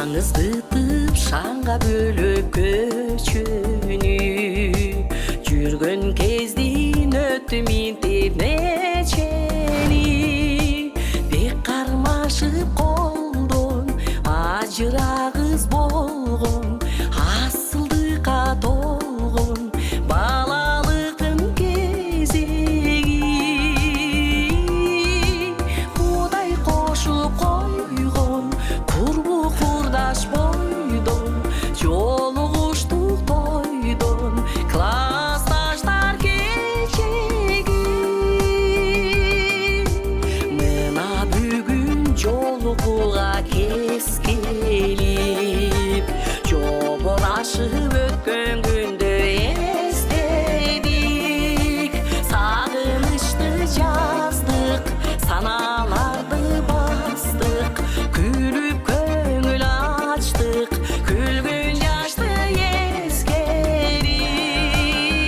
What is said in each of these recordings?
аңызгытып шаңга бөлөп көчөнү жүргөн кездин өттүм интип нечени бек кармашып колдон ажырагыз болгон асылдыкка толгон балалыктын кезеги Кудай кошуп койгон курбу курдаш бойдон жолугуштук тойдон классташтар кечеги мына бүгүн жолугууга кез келип жоболашып өткөн күндү эстедик сагынычты жаздык саналарды бастык күлүп көңүл ачтык күлгүн жашты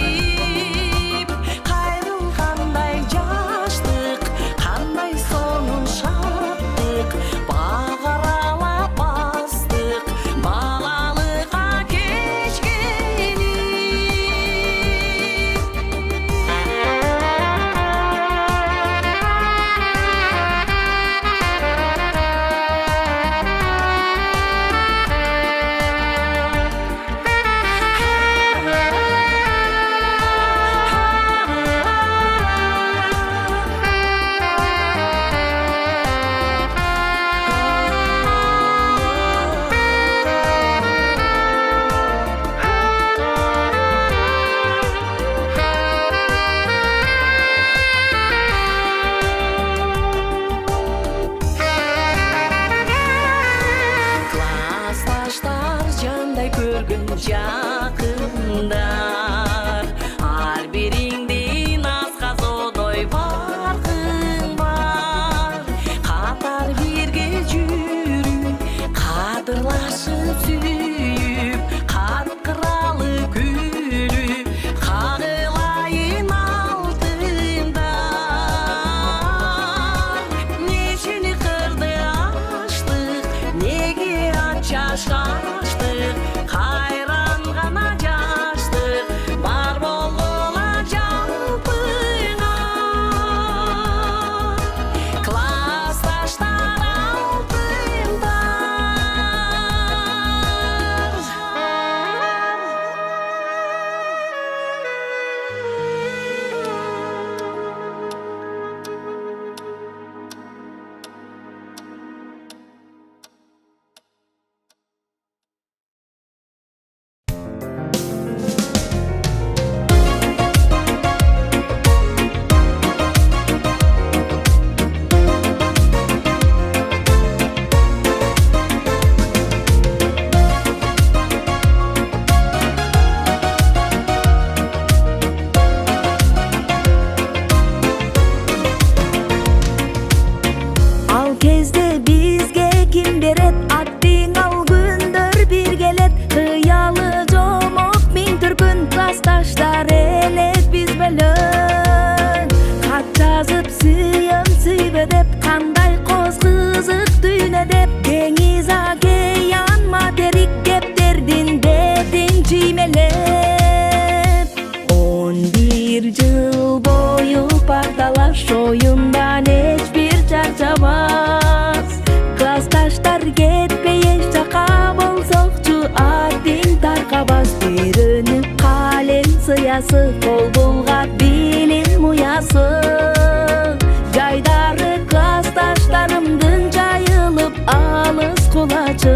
эскерип кайрылгандай жаштык кандай сонун шаттык багаралап бастык балалыкка кеч келип классташтар жандай көргөн жакындар ар бириңдин асказодой баркың бар катар бирге жүрүп кадырлашып сүйүп каткыралы күлүп кагылайын алтындар нечени кырды аштык неге анча шаштык кайран гана жаштык бар болгула жалпыңа классташтар Ал кезде бизге ким берет аттың ал күндөр бир келет кыялы жомок миң түркүн классташтар элек биз бөлөң кат жазып сыйым сыйбы деп кандай коз кызык дүйнө деп деңиз океан материк кептердин бетин чиймелеп 11 жыл бою парталаш оюндан эч бир чарчабас классташтар кетпей эч жака болсокчу аттың таркабас үйрөнүп калем сыясы кол булгап билим уясы жайдары классташтарымдын жайылып алыс кулачы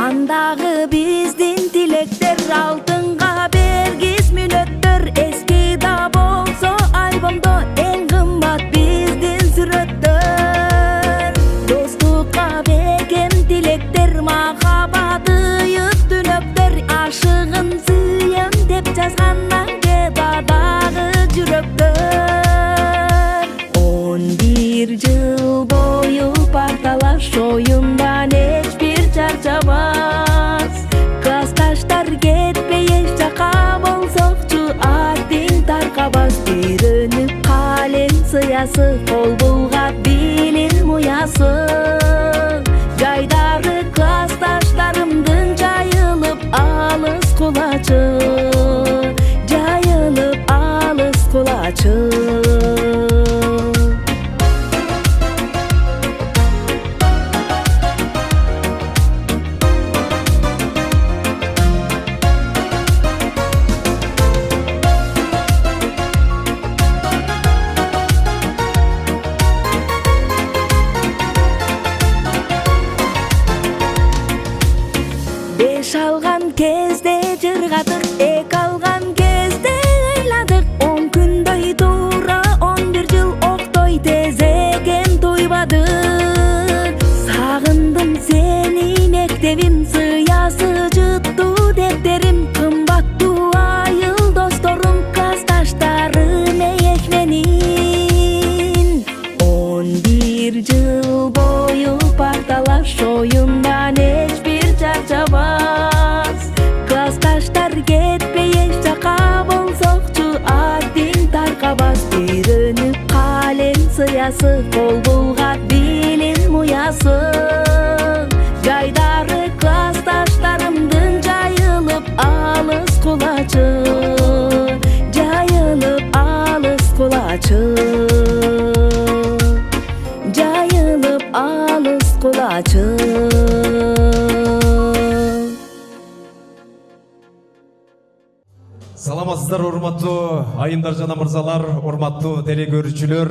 андагы биздин тилектер алтынга бергис мүнөттөр эски да болсо альбомдо эң кымбат биздин сүрөттөр достукка бекем тилектер махабаты ыйык түнөктөр ашыгын сыйым деп жазган анкетадагы жүрөктөр 11 жыл бою парталаш оюндан эч бир чарчабас классташтар кетпей эч жака болсокчу аттың таркабас үйрөнүп калем сыясы, кол булга билим уясы. Жайдары классташтарымдын жайылып алыс кулачы, жайылып алыс кулачы. Беш алган кезде жыргадык, эки алган кезде ыйладык. 10 күндөй туура 11 жыл октой, тез экен туйбадык. Сагындым сени мектебим, сыясы жытту дептерим. Кымбаттуу айыл досторум, классташтарым эек менин. 11 жыл бою парталаш оюндан эчбир чарчабас. Классташтар кетпей эч жака болсокчу, аттиң таркабас. Үйрөнүп калем сыясы, кол булгап билим уясы. Жайдары классташтарымдын жайылып алыс кулачы, жайылып алыс кулачы, жайылып алыс кулачы. Саламатсыздар, урматтуу айымдар жана мырзалар, урматтуу теле көрүүчүлөр.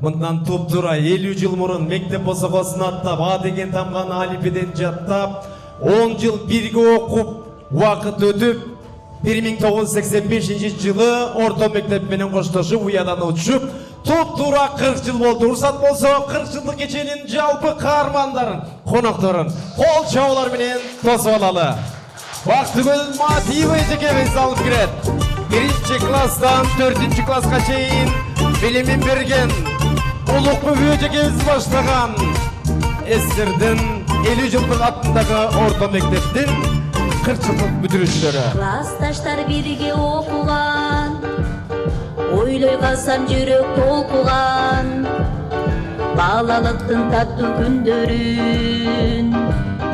Мындан туптура 50 жыл мурун мектеп босогосун аттап, А деген тамган алифбеден жаттап, 10 жыл бирге окуп, убакыт өтүп, 1985 жылы орто мектеп менен коштошуп, уядан учуп, туптура 40 жыл болду. Урсат болсо 40 жылдык кеченин жалпы каармандарын, конокторун кол чабуулар менен тосуп алалы. Бактыгүл Матиева эжекебиз алып кирет. 1-чи класстан 4-чи класска чейин билимин берген Улук Бүбү эжекебиз баштаган СССРдин 50 жылдык аттындагы орто мектептин 40 жылдык бүтүрүүчүлөрү. Классташтар бирге окуган, ойлой калсам жүрөк толкуган, балалыктын таттуу күндөрүн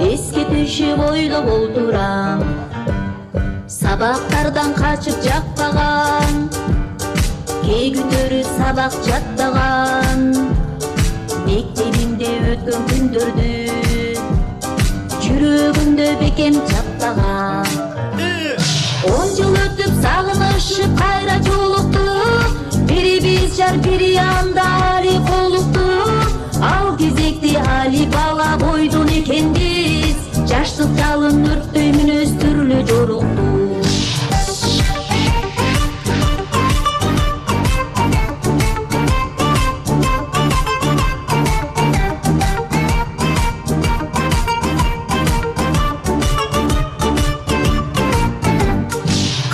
эске түшүп ойлоп олтурам. Сабактардан качып жакпаган, кээ күндөрү сабак жаттаган, мектебимде өткөн күндөрдү жүрөгүмдө бекем чаптаган. 10 жыл өтүп сагынышып кайра жолуктук, бирибиз жар бири анда али колуктук. Ал кезекте али бала бойдон экенбиз, жаштык жалын өрттөй мүнөз түрлү жоруктук.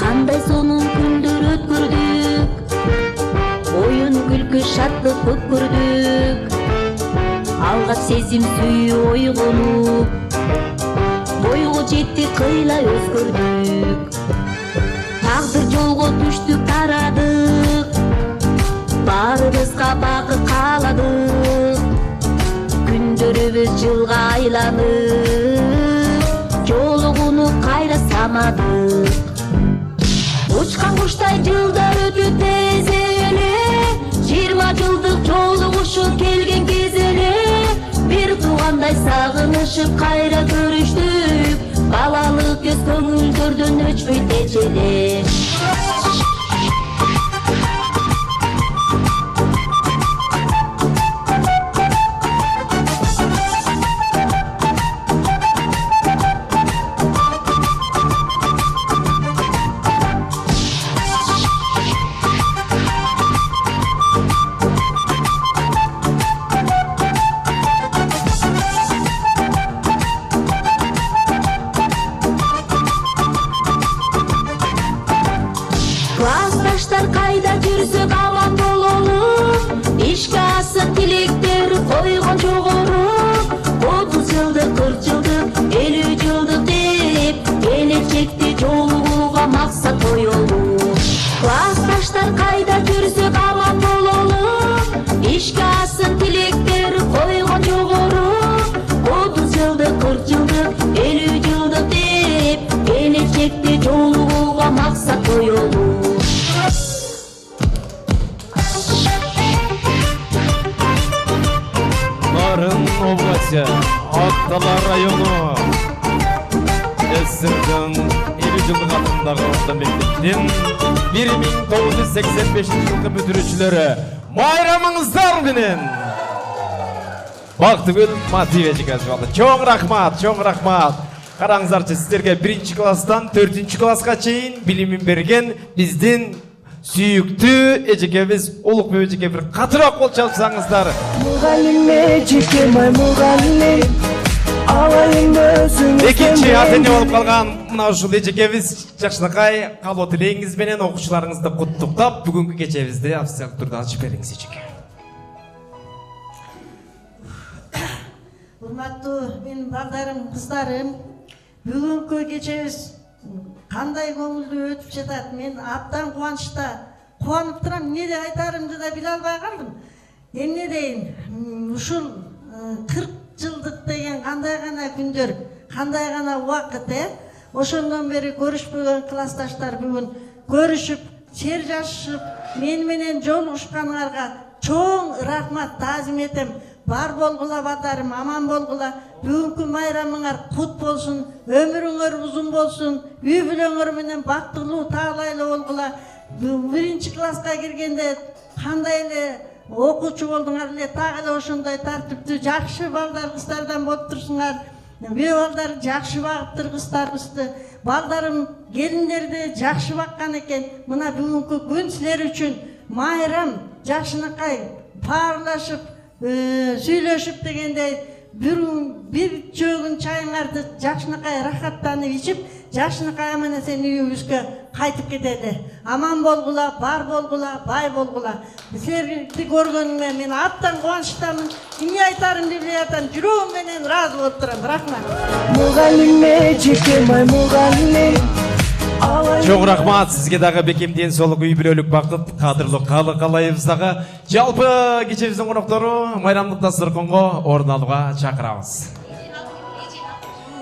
Кандай сонун күндөр өткөрдүк, оюн күлкү шаттык көп көрдүк. Алгач сезим сүйүү ойгонуп, бойго жетти кыйла өзгөрдүк. Тагдыр жолго түштүк, тарадык, баарыбызга бакыт кааладык. Күндөрүбүз жылга айланып, жолугуну кайра самадык. Учкан куштай жылдар өтүп тез эле, 20 жылдык жолугушуп келген кез эле. Бир туугандай сагынышып кайра көрүштүк, балалык көз көңүлдөрдөн өчпөй тежеле. ишке асын тилектер койгон жогору 30 жылдык 40 жылдык 50 жылдык деп келечекте жолугууга максат коелу. Нарын области Атталар району СССРдин 50 жылдык атындагы орто мектептин 1985 жылкы бүтүрүүчүлөрү майрамыңыздар менен Бактыгүл Матиевич жазып Чоң рахмат. Караңыздарчы, сиздерге 1 класстан 4 класска чейин билимин берген биздин сүйүктүү эжекебиз Улукбек эжеке бир катыраак кол чалсаңыздар. Мугалим эжеке май мугалим алайын өзүңүз. Экинчи ата-эне болуп калган мына ушул эжекебиз жакшынакай кабыл тилегиңиз менен окуучуларыңызды куттуктап бүгүнкү кечебизди официалдык түрдө ачып бериңиз эжеке. Урматтуу менин балдарым, кыздарым, бүгүнкү кечебиз кандай көңүлдүү өтүп жатат. Мен абдан кубанычта, кубанып турам. Эмне деп айтарымды да биле албай калдым. Эмне дейин? Ушул 40 жылдык деген кандай гана күндөр, кандай гана убакыт, ошондон бери көрүшпөгөн классташтар бүгүн көрүшүп, чер жашышып, мен менен жолугушканыңарга чоң рахмат таазим этем. Бар болгула батарым, аман болгула. Бүгүнкү майрамыңар кут болсун, өмүрүңөр узун болсун, үй бүлөңөр менен бактылуу, таалайлуу болгула. 1 класска киргенде кандай эле окуучу болдуңар эле, так эле ошондой тартиптүү, жакшы балдар, кыздардан болуп турсуңар. Үй балдар жакшы багыптыр кыздарыбызды. Балдарым келиндерди жакшы баккан экен. Мына бүгүнкү күн силер үчүн майрам, жакшынакай баарлашып, сүйлөшүп дегендей бир чөгүн чайыңарды жакшынакай рахаттанып ичип, жакшынакай аман эсен үйүбүзгө кайтып кетели. Аман болгула, бар болгула, бай болгула. Силерди көргөнүмө мен абдан кубанычтамын. Эмне айтарымды билбей атам, жүрөгүм менен ыраазы болуп турам. Рахмат. Мугалим эжеке май мугалим. Чоң рахмат сизге дагы бекем ден соолук, үй бүлөлүк бакыт, кадырлуу калайыбыз дагы. Жалпы кечебиздин коноктору майрамдык дасторконго орун алууга чакырабыз.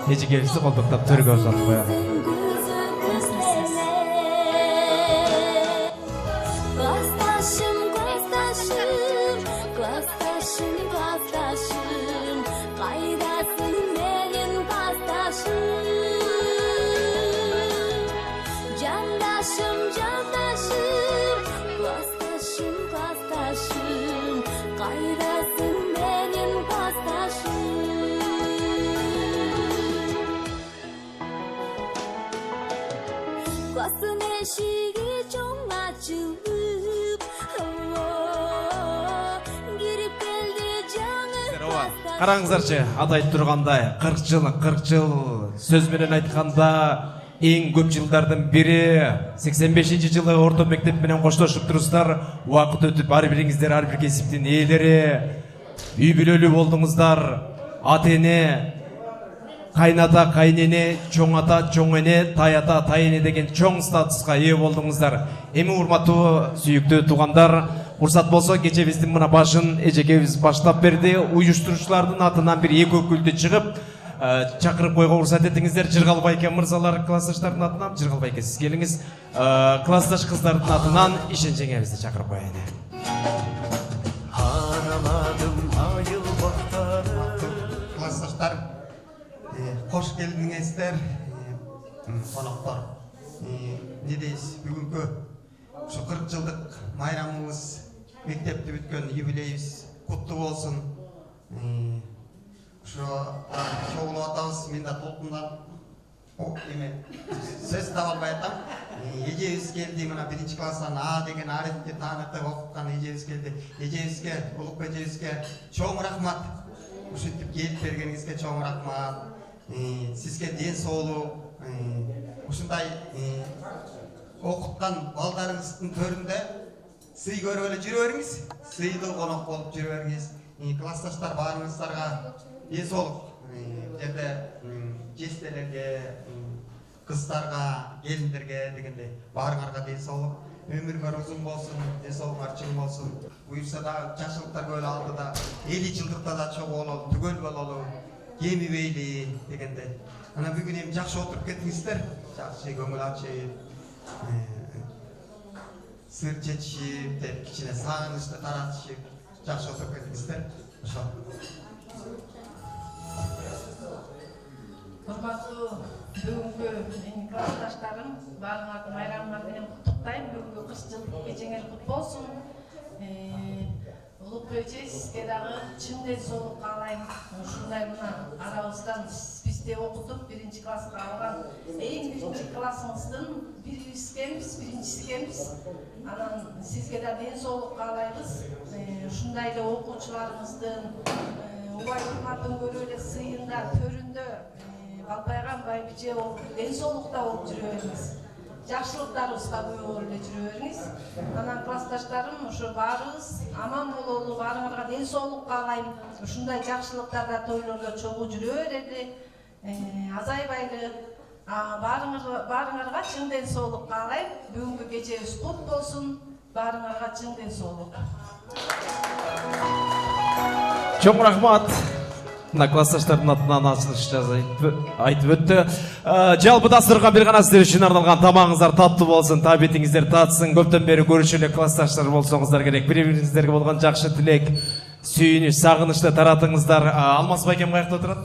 Эжекебизди колдоктоп төргө узатып коелу. Класстын эшиги чоң ачылып, кирип келди жаңы класстар. Караңыздарчы, атайт тургандай 40 жыл сөз менен айтканда эң көп жылдардын бири 85-жылы орто мектеп менен коштошуп турсуздар. Убакыт өтүп ар бириңиздер ар бир кесиптин ээлери, үй бүлөлүү болдуңуздар. Ата-эне, кайната, кайнене, чоң ата, чоң эне, тай ата, тай эне деген чоң статуска ээ болдуңуздар. Эми урматтуу сүйүктүү туугандар, урсат болсо кечебиздин мына башын эжекебиз баштап берди. Уюштуруучулардын атынан бир эки өкүлдү чыгып чакырып койго урсат этиңиздер. Жыргалбайке мырзалар классташтардын атынан, Жыргалбайке сиз келиңиз. Классташ кыздардын атынан Ишен жеңебизди чакырып коелу. Классташтар, кош келдиңиздер, коноктор. Не дейсиз, бүгүнкү ушу 40 жылдык майрамыбыз, мектепти бүткөн юбилейибиз куттуу болсун. Ушу чогулуп атабыз, мен да толкундан сөз таба албай атам. Эжебиз келди, мына 1 класстан А деген арифти тааныктап окуткан эжебиз келди. Эжебизге, Улукбек эжебизге чоң рахмат. Ушинтип келип бергениңизге чоң рахмат. Сизге ден соолук, ушундай окуткан балдарыңыздын төрүндө сый көрүп эле жүрө бериңиз, сыйлуу конок болуп жүрө бериңиз. Классташтар баарыңыздарга ден соолук. Жерде жестелерге, кыздарга, келиндерге дегенде баарыңарга ден соолук. өмүрүңөр узун болсун, ден соолугуңар чың болсун. Буюрса да жакшылыктар көп алды да, 50 жылдыкта да чогуу бололу, түгөл бололу, кемибейли дегенде. Ана бүгүн эми жакшы отуруп кеттиңиздер. Жакшы көңүл ачып, сыр чечишип, деп кичине сагынычты таратышып, жакшы отуруп кеттиңиздер. Ошо. Урматтуу бүгүнкү менин классташтарым, баарыңарды майрамыңар менен куттуктайм. Бүгүнкү кыш жылдык кечеңер кут болсун. Улукбек эже, сизге дагы чын ден соолук каалайм. Ушундай мына арабыздан бизде окутуп, 1 класска алган эң 1 классыңыздын биринчиси экенбиз. Анан сизге да ден соолук каалайбыз. Ушундай эле окуучуларыңыздын убай урматын көрүп эле сыйында, төрүндө балбайган байбиче ден соолукта болуп жүрө бериңиз. Жакшылыктарыбызга көп болуп эле жүрө бериңиз. Анан классташтарым, ошо баарыбыз аман бололу, баарыңарга ден соолук каалайм. Ушундай жакшылыктарда, тойлордо чогуу жүрө берели, азайбайлы. Баарыңарга чың ден соолук каалайм. Бүгүнкү кечебиз кут болсун. Баарыңарга чың ден соолук. Чоң рахмат. Мына классташтардын атынан ачылыш айтып өттү. Жалпы дастурга бир гана сиздер үчүн арналган тамагыңыздар таттуу болсун, табетиңиздер татсын. Көптөн бери көрүшүп эле классташтар болсоңуздар керек. Бири-бириңиздерге болгон жакшы тилек, сүйүнүч, сагынычты таратыңыздар. Алмаз байкем каякта отурат?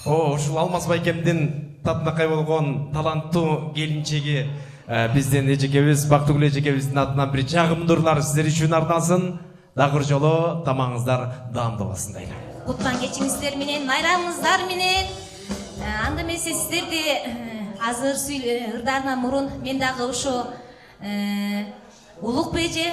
Ушул Алмаз байкемдин татынакай болгон таланттуу келинчеги биздин эжекебиз, Бактыгүл эжекебиздин атынан бир жагымдуулар сиздер үчүн арналсын. Дагы жолу тамагыңыздар даамдуу болсун дейли. Куткан кечиңиздер менен, майрамыңыздар менен. Анда эмесе сиздерди азыр ырдарынан мурун мен дагы ошо Улукбек эже,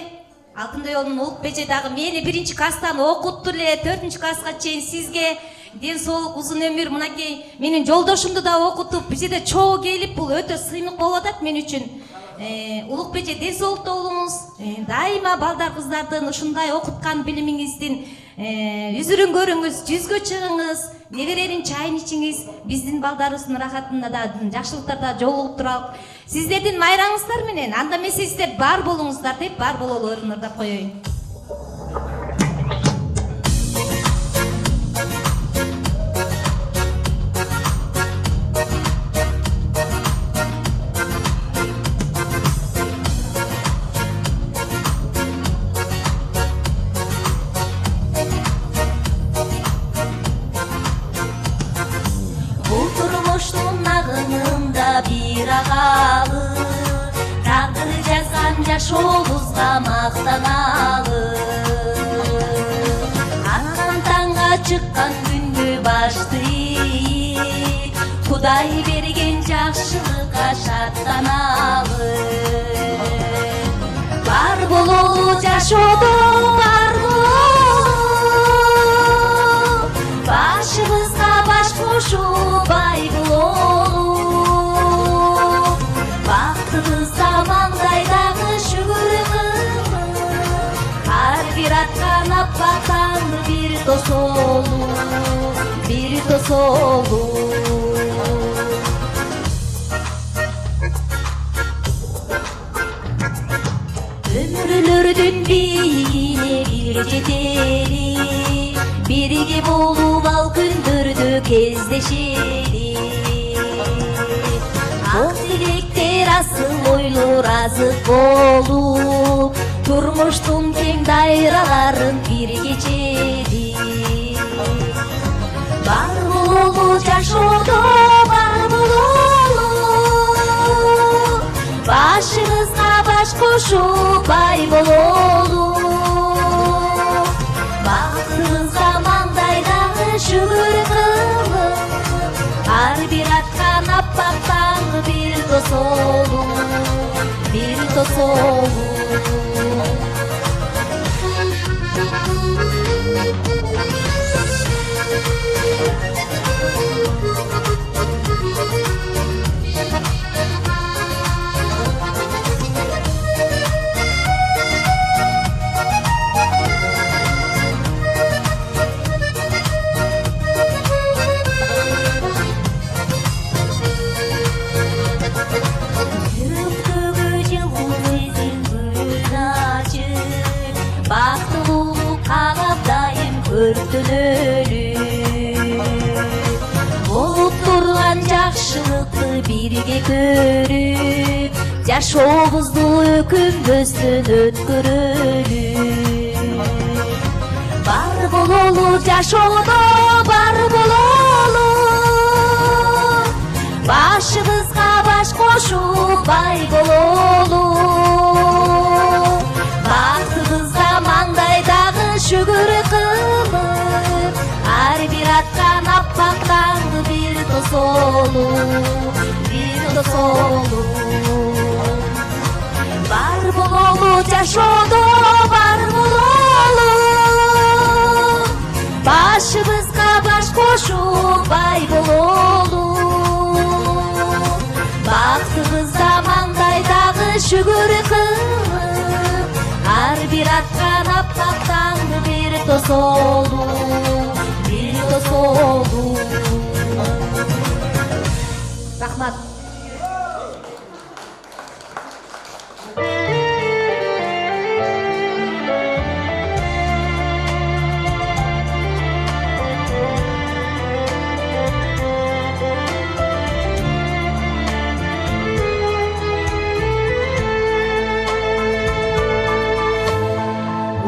Алтындай Оолунун Улукбек эже дагы мени 1 класстан окутту эле, 4 класска чейин сизге ден соолук, узун өмүр, мынакей менин жолдошумду да окутуп, бизде де чогуу келип, бул өтө сыймык болуп атат мен үчүн. Улукбек эже ден соолукта болуңуз. Дайыма балдар кыздардын ушундай окуткан билимиңиздин үзүрүн көрүңүз, жүзгө чыгыңыз, неберенин чайын ичиңиз, биздин балдарыбыздын рахатында да, жакшылыктарда жолугуп туралык. Сиздердин майрамыңыздар менен, анда эмесе сиздер бар болуңуздар деп, бар бололу өрүнөрдөп коеюн. Тагдыр жазган жашообузга мактаналы. Анан таңга чыккан күндү башты Кудай берген жакшылыкка шаттаналы. Бар бололу жашоодо, бар бололу, башыбызга баш кошуп бай бололу. Бактыбызга маңдайдагы шүгүр кылып, ар бир аткан аппак таңды бир тосолу, бир тосолу. Өмүрлөрдүн бийигине бир жетели, бирге болуп ал күндөрдү кездешели. Ак тилектер асыл ойлор азык болуп, турмуштун кең дайраларын бир кечели. Бар бололу жашоодо, бар бололу, башыбызга баш кошуп бай бололу. Бактыбызга маңдайдагы шүгүр кылып, ар бир аткан аппак таңды бир тосолу, бир тосолу. өртөнөлү болуп турган жакшылыкты бирге көрүп жашообузду өкүнбөстөн өткөрөлү бар бололу жашоодо бар бололу башыбызга баш кошуп бай бололу бактыбызга маңдайдагы шүгүр кылып ар бир аткан аппак таңды бир тосолу бар бололу жашоодо бар бололу башыбызга баш кошуп бай бололу бактыбызда маңдайдагы шүгүр кылып ар бир аткан аппак таңды бир тосолу рахмат.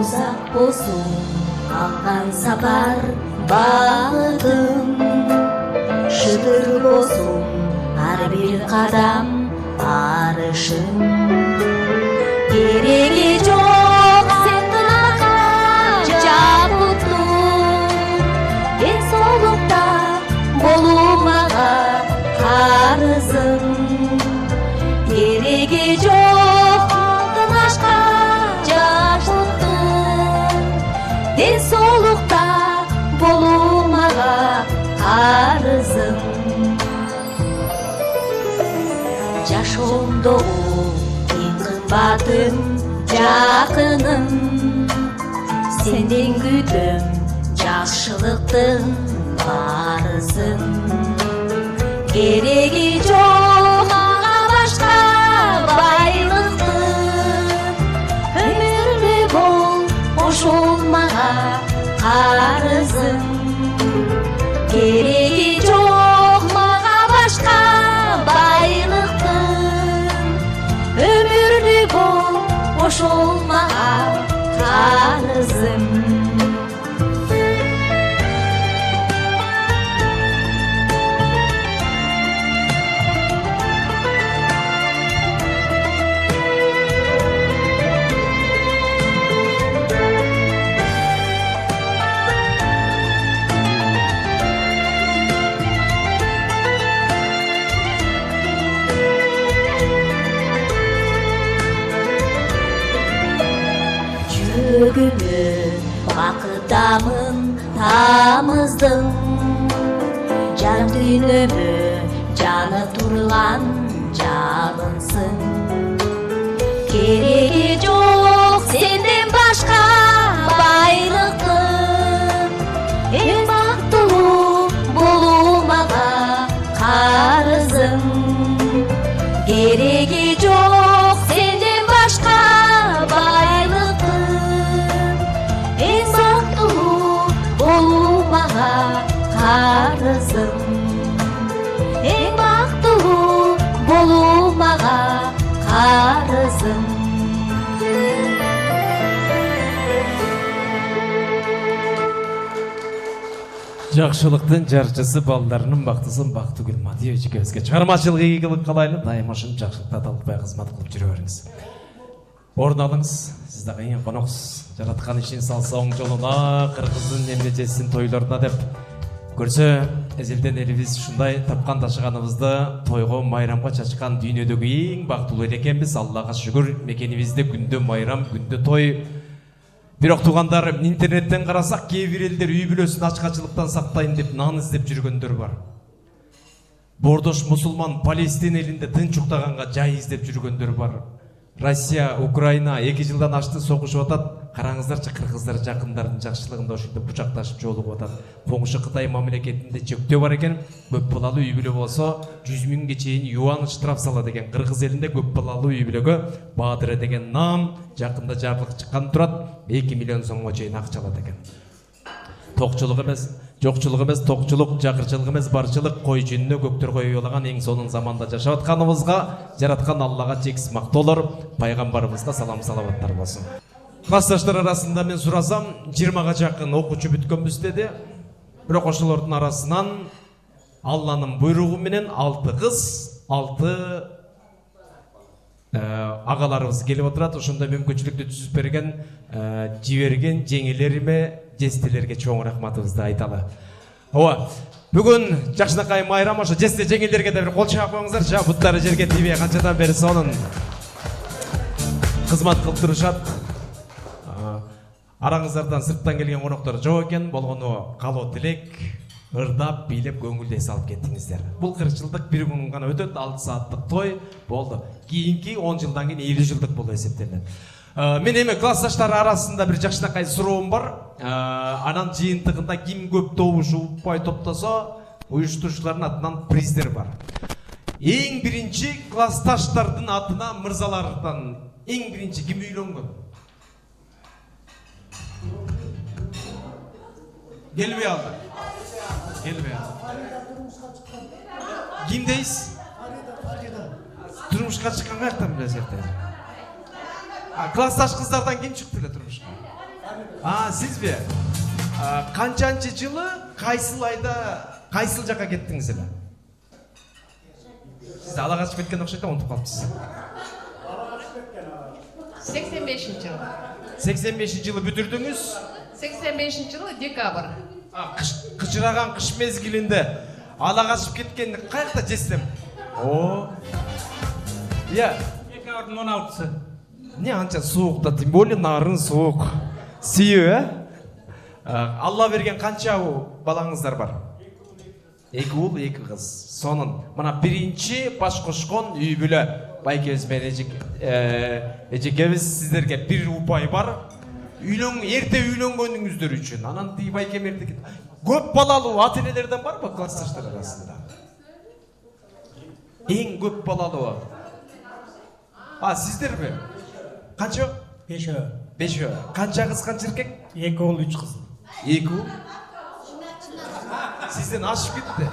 Uzak bolsun algan safar bağıdım Şıdır bolsun har bir kadam arışım Gereği çok sendaka cabıtlım En solukta bolmağa karızım Gereği çok altın aşka Den solukta bolmağa arızım Жашоомдо эң кымбатым жакыным Сенден күтөм жакшылыктын барысын Кереги жок мага башка байлыктын Өмүрдү бол ошол мага карызым Кереги жок мага башка байлыктын Өмүрдү бол ошол мага карызым Жүрөгүмө бакытамын тамыздың Жан дүйнөмө жаны турган жалынсың Кереги жок сенден башка байлыктын Эң бактылуу болуу мага карызым Кереги жок сенден башка Karızım En baktığım bolmağa karızım Жакшылыктын жарчысы балдарынын бактысын Бактыгүл Мадиевичке чыгармачылык ийгилик каалайлы, дайыма ушунча жакшылыкта талыкпай кызмат кылып жүрө бериңиз. Орун алыңыз, сиз дагы эң коноксуз. Жараткан ишин салса оң жолуна, кыргыздын эмнечесин тойлоруна деп көрсө, эзелден элибиз ушундай тапкан ташыганыбызды тойго, майрамга чачкан дүйнөдөгү эң бактылуу эл экенбиз. Аллага шүгүр, мекенибизде күндө майрам, күндө той. Бирок туугандар, интернеттен карасак, кээ бир элдер үй бүлөсүн ачкачылыктан сактайын деп нан издеп жүргөндөр бар. Бордош мусулман Палестин элинде тынч уктаганга жай издеп жүргөндөр бар. Россия, Украина 2 жылдан ашты согушуп атат. Караңыздарчы, кыргыздар жакындардын жакшылыгында ошентип бучакташып жолугуп атат. Коңшу Кытай мамлекетинде чектөө бар экен. Көп балалуу үй бүлө болсо 100 миңге чейин юан штраф салат экен. Кыргыз элинде көп балалуу үй бүлөгө Баатыр деген нам жакында жарлык чыккан турат. 2 миллион сомго чейин акча алат экен. Токчулук эмес, жокчулук эмес, токчулук, жакырчылык эмес, барчылык, кой жүнүнө көктөргө уйлаган эң сонун заманда жашап атканыбызга, жараткан Аллага чексиз мактоолор, пайгамбарыбызга салам салаваттар болсун. Классташтар арасында мен сурасам, 20га жакын окуучу бүткөнбүз деди. Бирок ошолордун арасынан Алланын буйругу менен 6 кыз, 6 агаларыбыз келип отурат. Ошондой мүмкүнчүлүктү түзүп берген жиберген жеңелериме, жестелерге чоң рахматыбызды айталы. Ооба, бүгүн жакшынакай майрам, ошо жесте жеңелерге да бир кол чаап коюңуздар. Жа буттары жерге тийбей канчадан бери сонун кызмат кылып турушат. Араңыздардан сырттан келген коноктор жок экен, болгону калоо тилек, ырдап, бийлеп, көңүлдөй салып кеттиңиздер. Бул 40 жылдык бир күн гана өтөт, 6 сааттык той болду. Кийинки 10 жылдан кийин 50 жылдык болуп эсептелет. Мен эми классташтар арасында бир жакшынакай суроом бар. Анан жыйынтыгында ким көп добуш упай топтосо, уюштуруучулардын атынан приздер бар. Эң биринчи классташтардын атына мырзалардан эң биринчи ким үйлөнгөн? Келбей алды. Келбей алды. Ким дейсиз? Турмушка чыккан каяктан билесиздер? Классташ кыздардан ким чыкты эле турмушка? Сизби? Канчанчы жылы, кайсыл айда, кайсыл жака кеттиңиз эле? Сиз ала качып кеткен окшойт, унутуп калыпсыз. 85-жылы. 85-жылы бүтүрдүңүз? 85-жылы декабрь. Кычыраган кыш мезгилинде ала качып кеткен каякта жестем? Иә. Декабрдын 16-сы. Не анча суукта, тем более нарын суук. Сүйүү, Алла берген канча балаңыздар бар? 2 уул, 2 кыз. Сонун мына биринчи баш кошкон үй бүлө байкебиз менен эжекебиз сиздерге бир упай бар. Эрте үйлөнгөнүңүздөр үчүн. Анан тиги байкем эрте көп балалуу ата-энелерден барбы классташтар арасында? Эң көп балалуу. Сиздерби? Канча? 5. Канча кыз, канча эркек? 2 уул, 3 кыз. 2 уул. Сизден ашып кетти.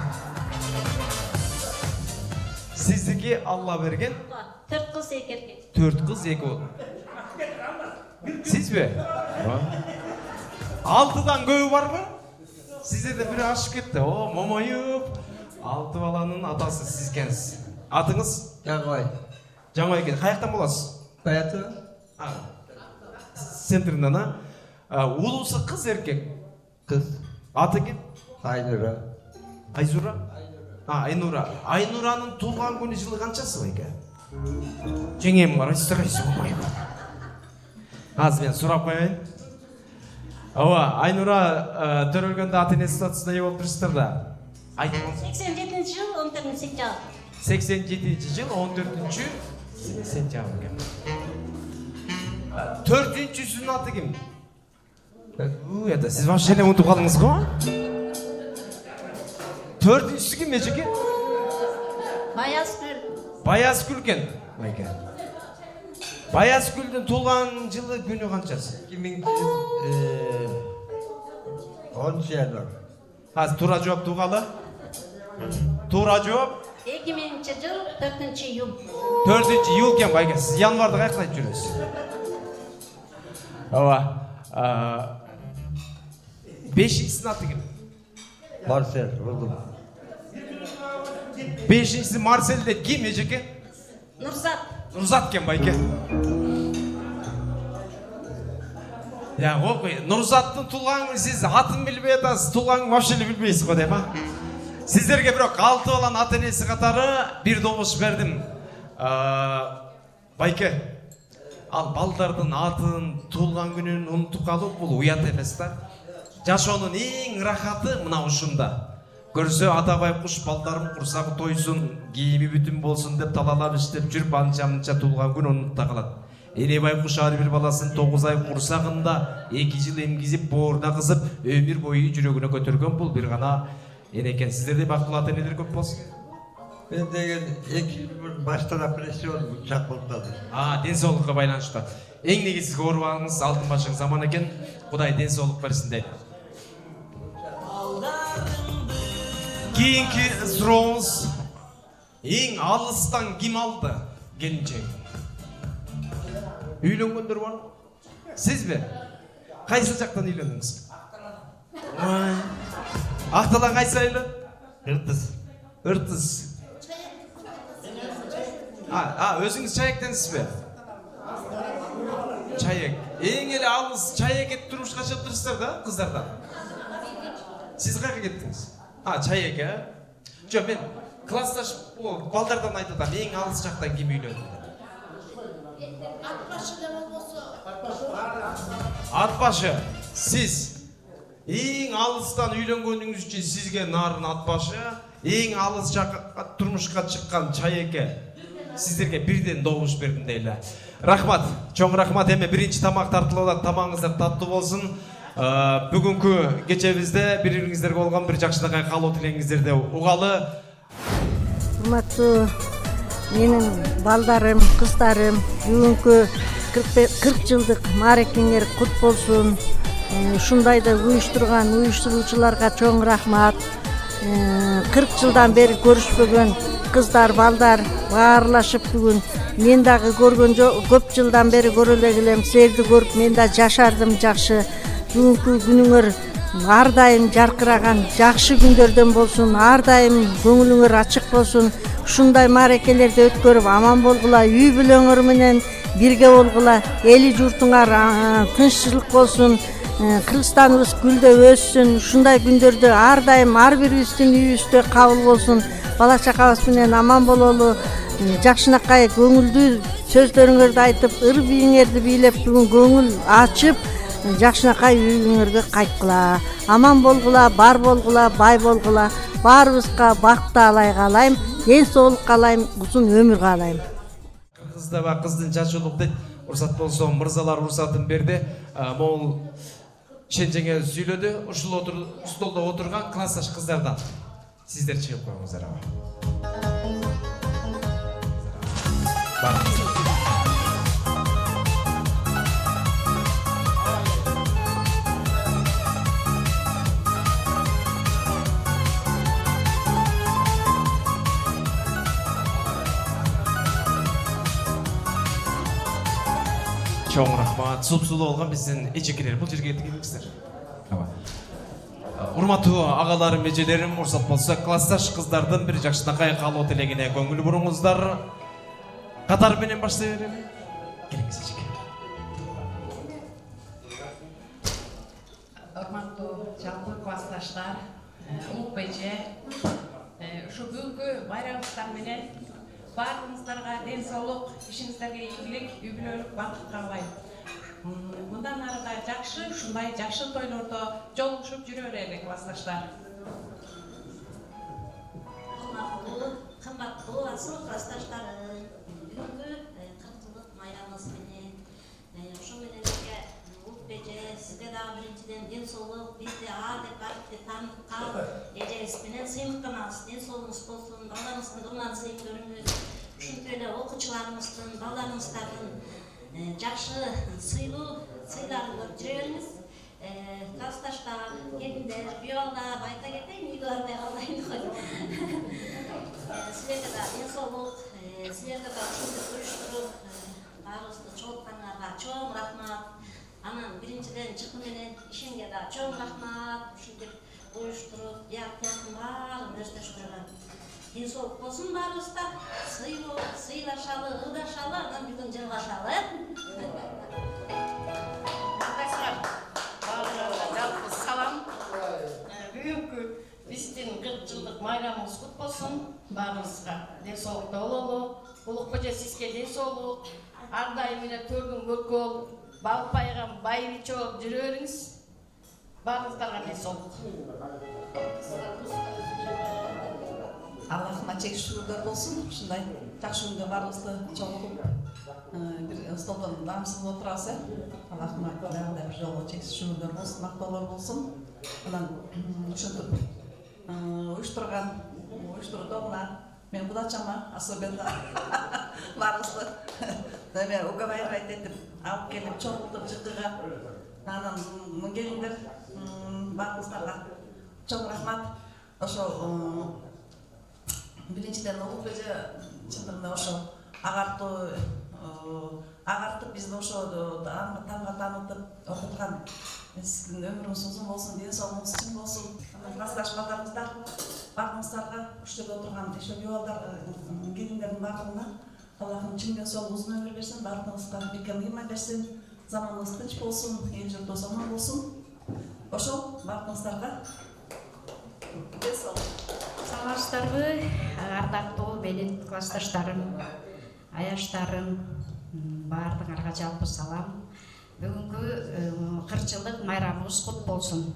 Сиздики Алла берген 4 кыз, 2 эркек. 4 кыз, 2 уул. Сизби? 6дан көбү барбы? Сиздерден бири ашып кетти. Момоюп. 6 баланын атасы сиз экенсиз. Атыңыз? Жаңбай. Жаңбай экен. Каяктан боласыз? Баяты. Центринен, улуусу кыз, эркек? Кыз. Аты ким? Айнура. Айзура? Айнура. Айнуранын туулган күнү жылы канчасы байке? Жеңем бар, айтсаңыз болмайбы. Азыр мен сурап коеюн. Ооба, Айнура төрөлгөндө ата-энеси статусуна ээ болуп турсуздар да. 87-жыл 14 сентябрь. 87-жыл 14 сентябрь. 4-сүнүн аты ким? Сиз вообще эле унутуп калдыңыз го? 4-сү ким эжеке? Баязгүл. Баязгүл экен. Баязгүлдүн туулган жылы күнү канчасы? 10 январь. Туура жооп туугалы? Туура жооп? 2000-жыл 4-июль. 4-июль экен байке. Сиз январда каяктан айтып жүрөсүз? Ооба. 5-синин аты ким? Марсел, Рудым. 5-си Марселде ким эжеке? Нурзат. Нурзат экен байке. Нурзаттын туулган күнү сиз атын билбей атасыз, туулган күнүн вообще эле билбейсиз го дейм, Сиздерге бирок 6 баланын ата-энеси катары бир добуш бердим. Байке, ал балдардын атын, туулган күнүн унутуп калуу бул уят эмес да. Жашоонун эң рахаты мына ушунда. Көрсө ата байкуш балдарым курсагы тойсун, кийими бүтүн болсун деп талалап иштеп жүрүп анча-мынча туулган күн унутта калат. Эне байкуш ар бир баласын 9 ай курсагында 2 жыл эмгизип, бооруна кызып, өмүр бою жүрөгүнө көтөргөн бул бир гана эне экен. Сиздерде бактылуу ата-энелер көп болсун. Мен деген 2 жыл баштан операцион чак болуп калды. Ден соолукка байланыштуу. Эң негизги оорубаңыз алтын башың заман экен. Кудай ден соолук берсин дейт. Keyinki suroğumuz en alıstan kim aldı gelince? Üylөнгөндөр var mı? Siz mi? Kaysı jaktan üylendiniz? Aktadan kaysı aylı? Irtız. Irtız. Özünüz çayektensiz mi? Çayek. En eli alınız çayek et durmuş kaçırtırızlar da kızlardan. Siz kayka gittiniz? Çayek ya. Жоқ, мен классташ балдардан айтадам, ең алыс жақтан кім үйлендіңдер? Атбашы, сіз ең алыстан үйленгеніңіз үшін сізге нарын атбашы, ең алыс жаққа тұрмышқа шыққан Чайеке сіздерге бірден добуш бердім дейлі. Рахмат, чоң рахмат, еме бірінші тамақ тартылудан тамағыңыздар татты болсын. Бүгінгі кечебізде бір-біріңіздерге болған бір жақшылыққа қалу тілеңіздерде уғалы. Урматтуу менің балдарым, қыздарым, бүгінгі 40 жылдық маарекеңер құт болсын. Ушундайды уюштурган уюштуруучуларга чоң рахмат. 40 жылдан бери көрүшпөгөн кыздар, балдар баарлашып бүгүн мен дагы көргөн көп жылдан бери көрө эле келем. Силерди көрүп мен да жашардым жакшы. Бүгүнкү күнүңөр ар дайым жаркыраган жакшы күндөрдөн болсун, ар дайым көңүлүңөр ачык болсун. Ушундай маарекелерди өткөрүп аман болгула, үй бүлөңөр менен бирге болгула, эли журтуңар тынччылык болсун, кыргызстаныбыз гүлдөп өссүн. Ушундай күндөрдө ар дайым ар бирибиздин үйүбүздө кабыл болсун. Бала чакабыз менен аман бололу. Жакшынакай көңүлдүү сөздөрүңөрдү айтып, ыр бийиңерди бийлеп, бүгүн көңүл ачып, жакшынакай үйүңөргө кайткыла. Аман болгула, бар болгула, бай болгула. Баарыбызга бак таалай каалайм, ден соолук каалайм, узун өмүр каалайм. Кызда ба кыздын жашылык дейт. Урсат болсо мырзалар урсатын берди. Могул шенжеңе сүйлөдү. Ушул столдо отурган классташ кыздардан сиздер чыгып коюңуздар аба. Чоң рахмат. Супсулуу болгон биздин эжекелер. Бул жерге келиңиздер. Урматтуу агаларым, эжелерим, урсат болсо классташ кыздардын бир жакшынакай калуу тилегине көңүл буруңуздар. Катар менен баштай берели. Келиңиз эжеке. Урматтуу жалпы классташтар, улук эже, ушу бүгүнкү байрамыңыздар менен баарыңыздарга ден соолук, ишиңиздерге ийгилик, үй бүлөлүк бакыт каалайм. Мындан ары да жакшы, ушундай жакшы тойлордо жолугушуп жүрө берели классташтар. Кымбаттуу асыл классташтарым, бүгүнкү 40 жылдык майрамыбыз менен ошол менен эле улук эже сизге дагы биринчиден ден соолук, бизди деп айтып таныткан эжебиз менен сыймыктанабыз. Ден соолугуңуз болсун, балдарыңыздын дурман сыйымдөрүңүз, ушинтип эле окуучуларыбыздын, балдарыңыздардын жакшы сыйларын көрүп жүрө бериңиз. Классташтар, келиндер, бүйалдар, айта кетейин, үйдө барбай калбайын го. Силерге да ден соолук, силерге да ушинтип уюштуруп, баарыбызды чогултканыңарга чоң рахмат. Анан биринчиден чыкым менен ишимге да чоң рахмат. Ушинтип уюштуруп, бияктын баарын өздөштүргөн. Ден соолук болсун баарыбызда. Сыйлашалы, ырдашалы, анан бүгүн жылгашалы. Жалпы салам. Бүгүнкү биздин 40 жылдык майрамыбыз кут болсун. Баарыбызга ден соолукта бололу. Улук эже сизге ден соолук. Ар дайым эле төркүн көркөл, бал пайгам, байбиче болуп жүрө бериңиз. Баарыңыздарга ден соолук. Аллахыма чек шүгүрдөр болсун. Ушундай жакшы күндө баарыбызды чогултуп бир столдон намсыз отурабыз. Аллахыма дагы бир жолу чек шүгүрдөр болсун, мактоолор болсун. Анан ушинтип уюштурууна мен кудачама особенно баарыбызды деме уговаривать этип алып келип чогултуп жыгыгап. Анан келиңдер баарыңыздарга чоң рахмат. ошол биринчиден улук эже чындыгында ошо агартып бизди ошо таңга таанытып окуткан. Сиздин өмүрүңүз узун болсун, ден соолугуңуз чың болсун. Классташпаларыбыздар баарыңыздарга ушул жерде отурган ошо балдар келиндердин баардыгына Аллахым чың ден соолук узун өмүр берсин, баардыгыбызга бекем ыйман берсин, заманыбыз тынч болсун, эл журтубуз аман болсун. Ошол баардыгыңыздарга ден соолук. Саламатсыздарбы, ардактуу менин классташтарым, аяштарым, баардыгыңарга жалпы салам. Бүгүнкү 40 жылдык майрамыбыз кут болсун.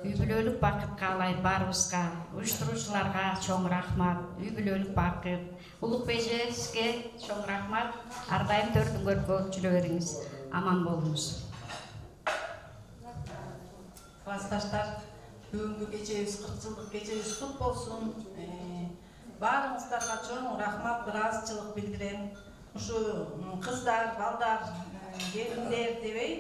Үй бүлөлүк бакыт каалайм баарыбызга, уюштуруучуларга чоң рахмат. Үй бүлөлүк бакыт, Улукбек эжебизге чоң рахмат. Ар дайым төрдүн көркө жүрө бериңиз. Аман болуңуз. Классташтар, бүгүнкү кечебиз 40 жылдык кечебиз кут болсун. Баарыңыздарга чоң рахмат, ыраазычылык билдирем. Ушу кыздар, балдар, келиндер дебей,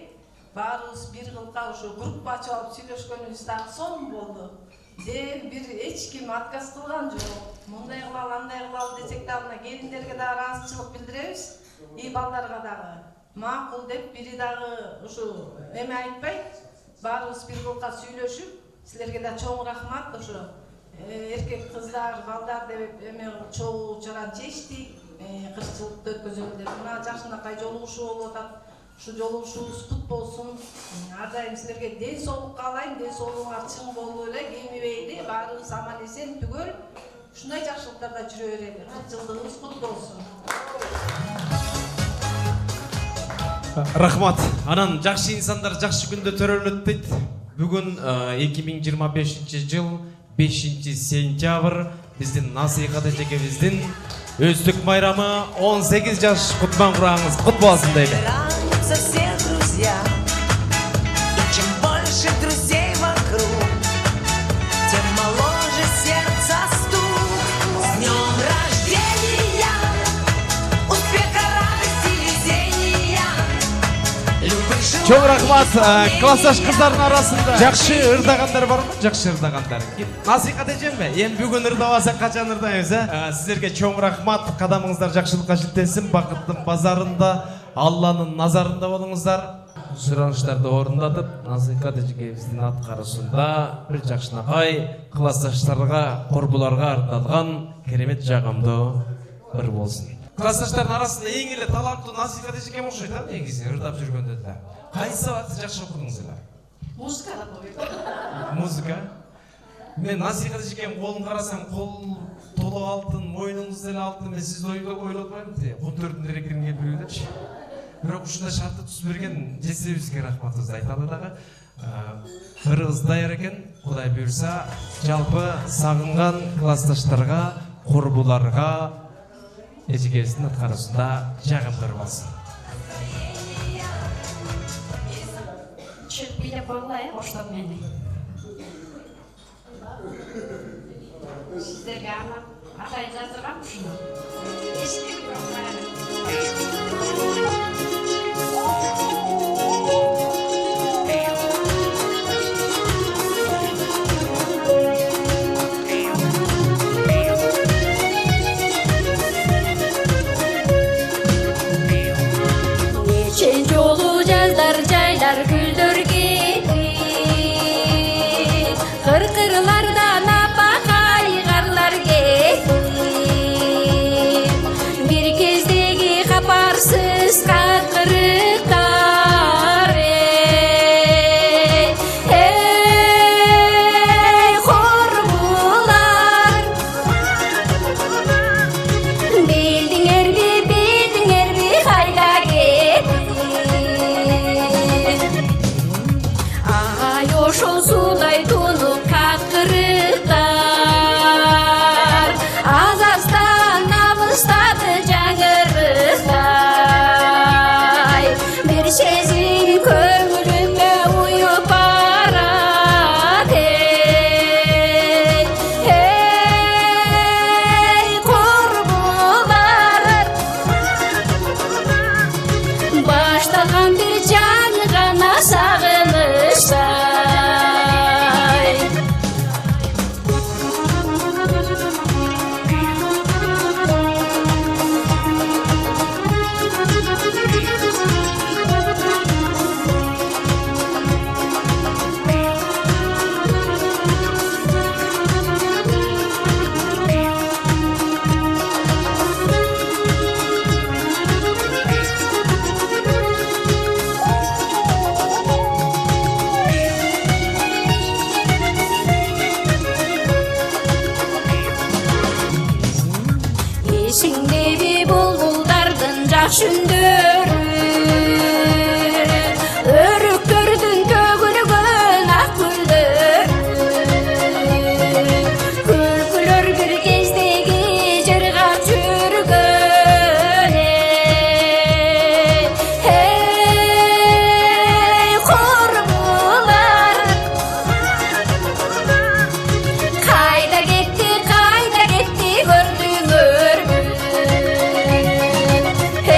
баарыбыз бир кылка ушу группа ачып алып сүйлөшкөнүбүз дагы сонун болду. Бир эч ким отказ кылган жок. Мындай кылалы, андай кылалы десек дагы мына келиндерге дагы ыраазычылык билдиребиз. Балдарга дагы макул деп бири дагы ушу эме айтпайт. Баарыбыз бир кылка сүйлөшүп, силерге да чоң рахмат. Ушу эркек кыздар, балдар деп эме чогуу жаран чечтик. 40 жылдыкты өткөзөлү деп мына жакшынакай жолугушуу болуп атат. Ушу жолугушуубуз кут болсун. Ар дайым силерге ден соолук каалайм, ден соолугуңар чың болуп эле, кемибейли, баарыбыз аман эсен түгөл. Ушундай жакшылыктарда жүрө берели. 40 жылдыгыбыз кут болсун. Рахмат. Анан жакшы инсандар жакшы күндө төрөлөт дейт. Бүгүн 2025 жыл 5 сентябрь биздин Насыйкат эжекебиздин өздүк майрамы 18 жаш кутман кураңыз кут болсун дейли. Всех друзья, и чем больше друзей вокруг, тем моложе сердца стук. С днем рождения, успеха, радости, везения, любых желаний. Чоң рахмат, классташ кыздардын арасында жакшы ырдагандар барбы? Жакшы ырдагандар. Насыйкат эжемби? Эми бүгүн ырдабасак качан ырдайбыз, Сиздерге чоң рахмат. Кадамыңыздар жакшылыкка жетесин. Бакыттын базарында, Алланын назарында болуңуздар. Сураныштарды орундатып, Насыйкат эжекебиздин аткарышында бир жакшынакай классташтарга, корбуларга ырдалган керемет жагымдуу ыр болсун. Классташтардын арасында эң эле таланттуу Насыйкат эжекем окшойт, негизи ырдап жүргөндө да. Кайсы сабакты жакшы окудуңуз эле? Музыка да болот. Музыка. Мен Насыйкат эжекем колун карасам, кол толуп алтын, мойнуңуз деле алтын. Мен сизди ойлоп атпаймынбы? 14 эректерин келип жүргөндөчү. Бирок ушундай шартты түзүп берген жесебизге рахматыбызды айталы дагы. Ырыбыз даяр экен. Кудай буйрса, жалпы сагынган классташтарга, корбуларга эжекебиздин аткарышында жагымдуу болсун. Чык биле болла, оштон мени. Сиздерге аман атай жаздыргам ушуну. Нече жолу жаздар жайлар гүлдөр кетти, кыркырлардан апакайгарлар кетти. Бир кездеги капарсыз какырыктар, корбулар, билдиңерби кайда кетти? Ай ошол суудай тунуп какырыктар, азастан абыстады жаңырыктай. Бир сезим көңүлүмө уюп барат, корбулар. Башталган бир жаңы гана сагынычтай. жүндөрү өрүктөрдүн төгүлгөн ак гүлдөр күлкүлөр бир кездеги жыргап жүргөн эй корбулар кайда кетти көрдүңөр эй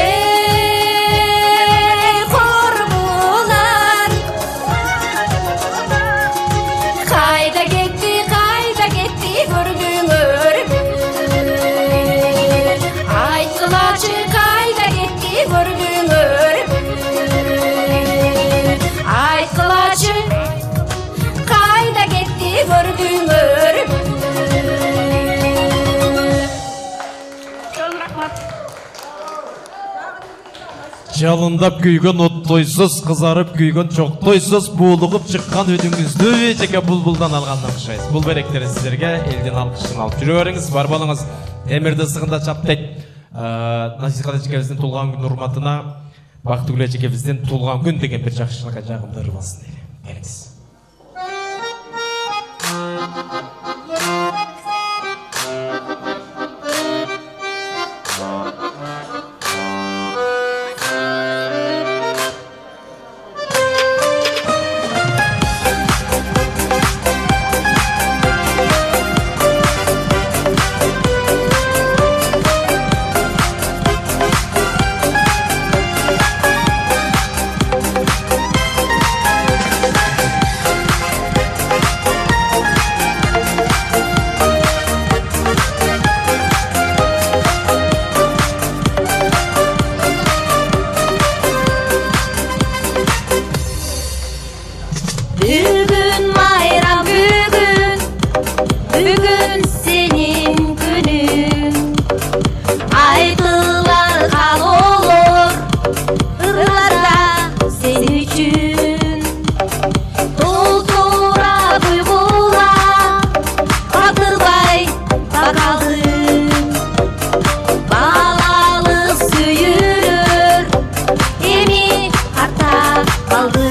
корбулар кайда кетти көрдүңөр айткылачы кайда кетти көрдүңөр айткылачы кайда кетти көрдүңөр. Чоң рахмат. Жалындап күйгөн оттойсуз, кызарып күйгөн чоктойсуз, буулугуп чыккан үдүңүздү жеке булбулдан алгандан окшойсуз. Бул беректер сиздерге элдин алкышын алып жүрө бериңиз. Бар болуңуз. Темирди сыгында чаптек Насихат эжекебиздин туулган күнү урматына Бактыгүл эжекебиздин туулган күн деген бир жакшылыкка жагымды ырбасын дейли. Келиңиз. Bugün bayram bugün senin günün Aydılar kal olur ırlarda sen üçün Doltura duygula Atılbay bakalım Balalık süyürür Emi hatta kaldı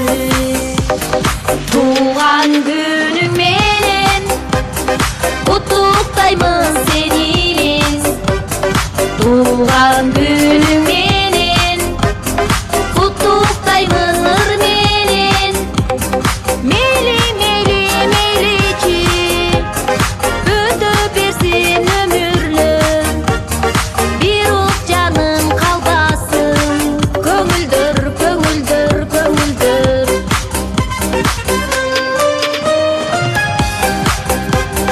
Tuğan günün menin Kutuktaymış senimiz Tuğan günün menin Kutuktaymış menin Meli meli melici Ödü bersin ömürlüm Bir ot canım kalbasın Köngüldür, köngüldür, köngüldür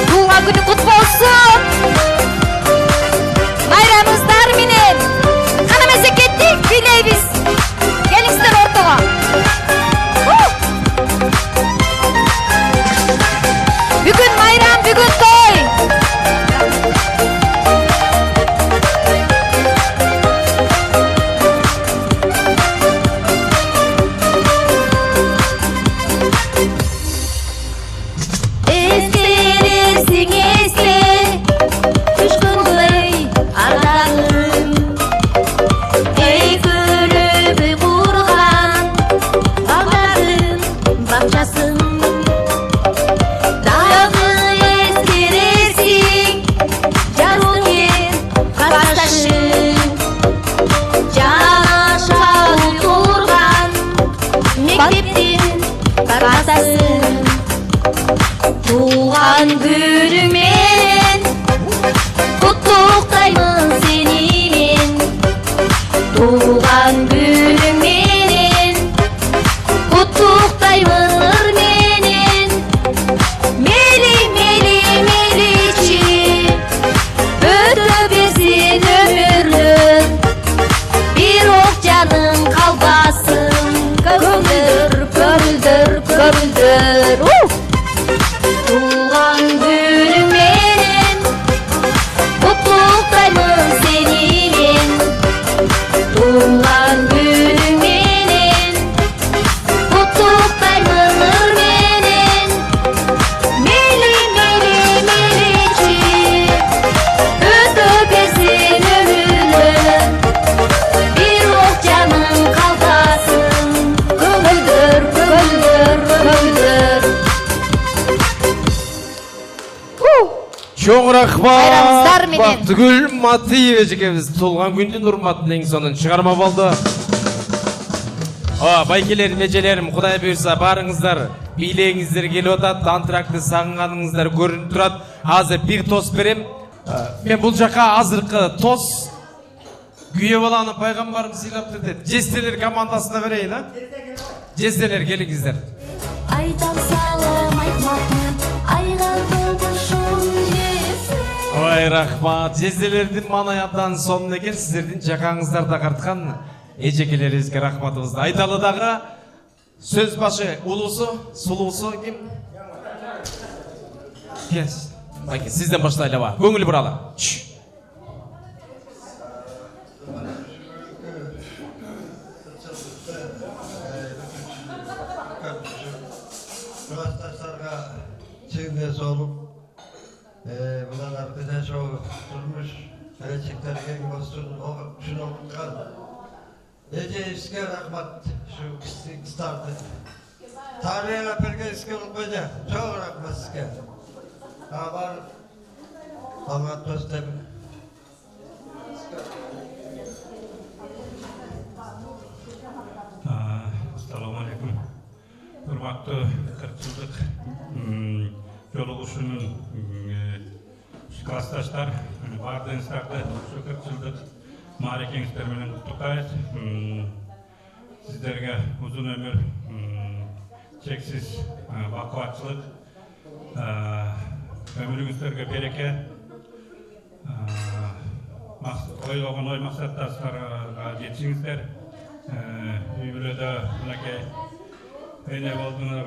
Tuğan günü kutlu olsun. Bayramımızlar minin. Kanımızı gittik bileybiz. Gelingizler ortağa. Bugün bayram, bugün toy. Esterirsin esle Düşkündey ardağım Ey gülübü kurgan Bağların bahçasın Dağı esterirsin Canın yer kastaşın Canaşa oturgan Mekteptin karasın Tuğan günümen Kutuktaymış senimin Tuğan günümen Kutuktaymış menin Meli meli melici Ödü bersin ömürlüm Bir ok canım kalbasın Köngüldür, köngüldür, köngüldür Tuğan günün menin Kutuktaymış Чоң Байрамыңыздар рахмат. менен. Бактыгүл Матиев эжекебиз туулган күндүн урматын эң сонун чыгарма болду. Байкелерим, эжелерим, Кудай буйрса барыңыздар, бийлегиңиздер келип атат, антрактты сагынганыңыздар көрүнүп турат. Азыр бир тос берем. Мен бул жака азыркы тос күйөө баланы пайгамбарым сыйлап деп жестелер командасына берейин, а? Жестелер келиңиздер. Айтам салам айтмакмын айга болбошун жесе. Ой, рахмат. Жестелердин манаятан сонун экен, сиздердин жакаңыздар да карткан. Эжекелерибизге рахматыбызды айталы дагы. Сөз башы улусу, сулуусу ким? Кез. Байке, сизден баштайлы. Көңүл буралы. Классташтарга чыгы солуп, булар бизден шоу турмуш келечектерге болсун, ушуну окуткан. Эжебизге рахмат, шу кыстарды. Тарыйга бергенсизге улукбеже, чоң рахмат сизге. Бар алга төстөп. Ассаламу алейкум. Урматтуу 40 жылдык жолугушуунун классташтар, бардыгыңыздарды ушу 40 жылдык мааракеңиздер менен куттуктайбыз. Сиздерге узун өмүр, чексиз бакубатчылык, өмүрүңүздөргө береке, ойлогон ой максаттарыңызга жетишиңиздер. Үй бүлөдө мынакей эне болдуңар,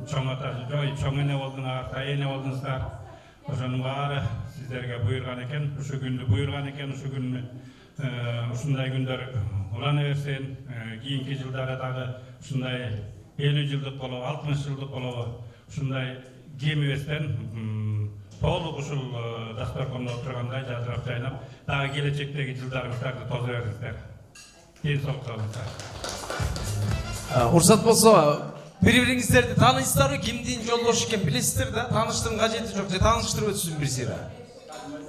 чоң эне болдуңар, тай эне болдуңуздар. Ошонун баары сиздерге буйрган экен, ушу күндү буйрган экен, ушу күндү ушундай күндөр улана берсин. Кийинки жылдары дагы ушундай 50 жылдык болобу, 60 жылдык болобу, ушундай кемибестен толук ушул дасторкондо отургандай жаздырап жайнап, дагы келечектеги жылдарыңыздарды тозо бериңиздер. Ден соолукта болуңуздар. Урсат болсо, бири-бириңиздерди таанышсыздарбы? Кимдин жолдошу экен билесиздер да? Тааныштырдын кажети жок, же тааныштырып өтсүн бир сыйра.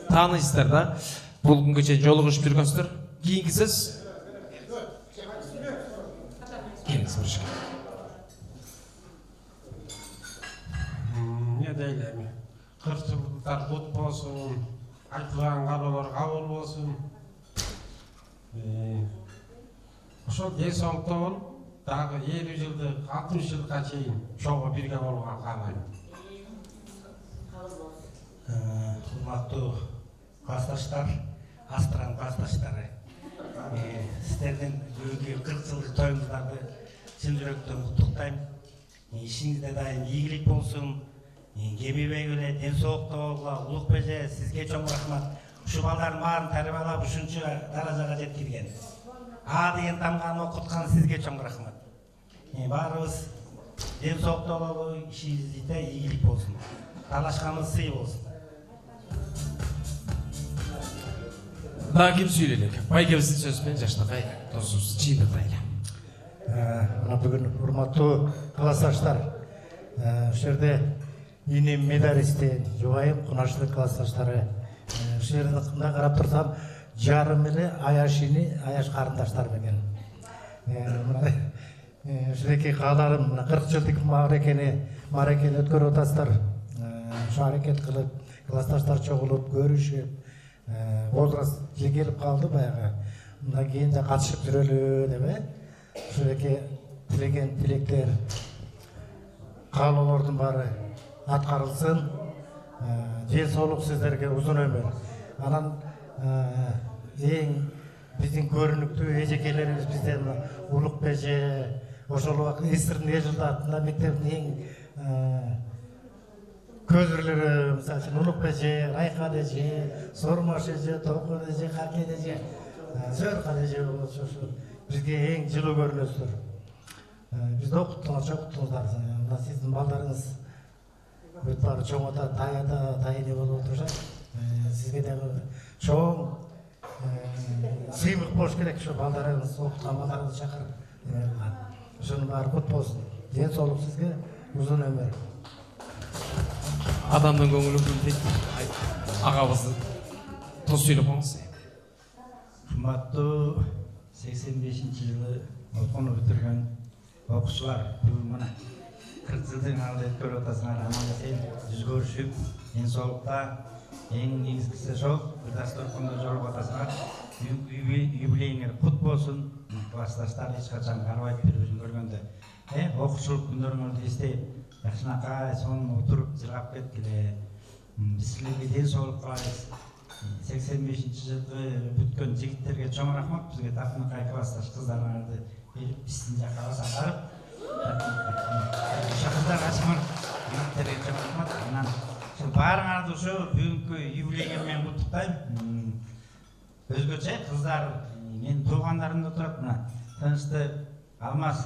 Таанышсыздар да? Бул күнгө чейин жолугушуп жүргөнсүздөр. Кийинки сөз? Келиңиз бурушка. Не дейлеми? 40 жылдыктар кут болсун, айтылган каалоолор кабыл болсун. Ошол ден соолуктон дагы 50 жылдык, 60 жылга чейин чогуу бирге болгонун каалайм. Урматтуу классташтар, Астран классташтары, сиздердин бүгүнкү 40 жылдык тоюңуздарды чын жүрөктөн куттуктайм. Ишиңизде дайым ийгилик болсун, кемибей ден соолукта болгула. Улук беже, сизге чоң рахмат. Ушу балдардын баарын тарбиялап ушунча даражага жеткирген. Деген тамганы окуткан сизге чоң рахмат. Баарыбыз ден соолукта бололу, ишибизде ийгилик болсун. Талашканыбыз сый болсун. Дагы ким сүйлөйт? Байкебиздин сөзү менен жаштакай досубузду чыйындырайлы. Мына бүгүн урматтуу классташтар, ушул жерде инем медалисти Жубайым Кунаштын классташтары, ушул жерде мындай карап турсам, жарым эле Аяш ини, Аяш карындаштар экен. Ушундайки кааларым, 40 жылдык мааракени өткөрүп атасыздар. Ушу аракет кылып, классташтар чогулуп, көрүшүп, возраст келип калды баягы. Мындан кийин да катышып жүрөлү деп, ушундайки тилеген тилектер, каалоолордун баары аткарылсын. Ден соолук сиздерге, узун өмүр. Анан эң биздин көрүнүктүү эжекелерибиз бизден Улук беже, ошол убакыт эсирдин эжилдатында мектептин эң көзүрлөрү, мисалы үчүн Улук беже, Райкан эже, Сормаш эже, Токон эже, Хакен эже, Сөркан эже болчу бизге эң жылуу көрүнөсүздөр. Бизди окуттуңуздар. Мына сиздин балдарыңыз бүт баары чоң ата, тай ата, тай эне болуп отурушат. Сизге дагы чоң сыймык болуш керек, ушу балдарыңыз, окуткан балдарыңызды чакырып. Ошонун баары кут болсун. Ден соолук сизге, узун өмүр. Адамның көңілін күлдейді. Ағабызды тоз сөйлеп қоңыз. Құрметті 85-ші жылы оқуын бітірген оқушылар, бүгін мына 40 жылдың алды өткөріп отырсыңар, аман-есен жүз көрішіп, денсаулықта ең негізгісі жол, дәстүр құнды жол отырсыңар. Юбилейіңер құт болсын, класстастар ешқашан қарбайт бір-бірін көргенде. Оқушылық күндеріңізді естейіп, жақшынақай соның отырып жырғап кеткелі. Біз сіздерге денсаулық қалайыз. 85-ші жылғы бүткен жігіттерге чоң рахмат, бізге Тақнақай классташ қыздарыңызды беріп, біздің жаққа сақарып. Шақыздар қашымыр, жігіттерге чоң рахмат. Барыңарды ұшы бүгінгі юбилейіңермен құттықтаймын. Өзгөче қыздар, мен туғандарымда тұрып, тынышты Алмас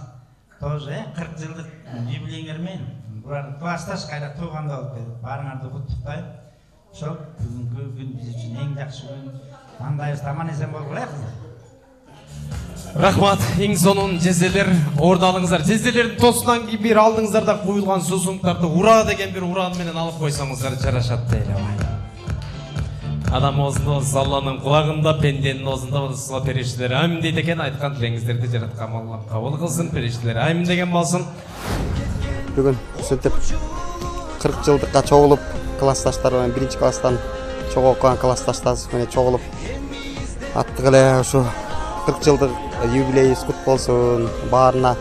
тоже 40 жылдық юбилейіңермен бұлар классташ қайда туғанда болып, барыңарды құттықтаймын. Сол бүгінгі күн біз үшін ең жақсы күн. Маңдайыз аман-есен болып қояйық. Рахмат, ең сонун жезделер ордалыңыздар. Жезделердің тосынан кейін бір алдыңыздарда қойылған сөзіңдерді ура деген бір уранменен алып қойсаңыздар жарашат дейді. Адам осында Алланың құлағында, пенденің осында Алла періштелер амин дейді екен. Айтқан тілеңіздерді жаратқан Алла қабыл қылсын, періштелер амин деген болсын. Бүгін сөйтіп 40 жылдыққа чоғылып, классташтармен бірінші класстан чоғы оқыған классташтармен чоғылып аттығылы ұшу 40 жылдық юбилейіңіз құт болсын, барына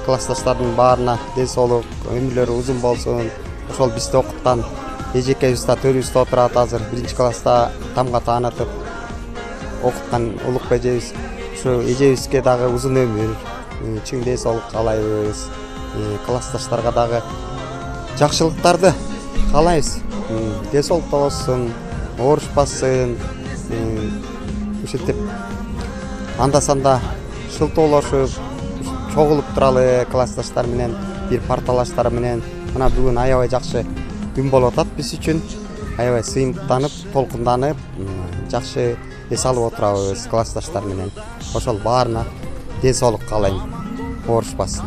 классташтардың барына денсаулық, өмірлері ұзын болсын. Ошол бізді оқытқан ежекебізді төрүбүздө отурат азыр бірінші класста тамға таанытып оқытқан Улук эжебиз. Ушу эжебизге дагы ұзын өмір, чың денсаулық каалайбыз. Классташтарга дагы жакшылыктарды каалайбыз. Денсаулыкта болсун, оорушпасын, ушинтип анда-санда шылтоолошуп, чогулуп туралы классташтар менен, бир парталаштар менен. Мына бүгүн аябай жакшы күн болуп атат биз үчүн. Аябай сыймыктанып, толкунданып, жакшы эс алып отурабыз классташтар менен. Ошол баарына денсаулык каалайм, оорушпасын.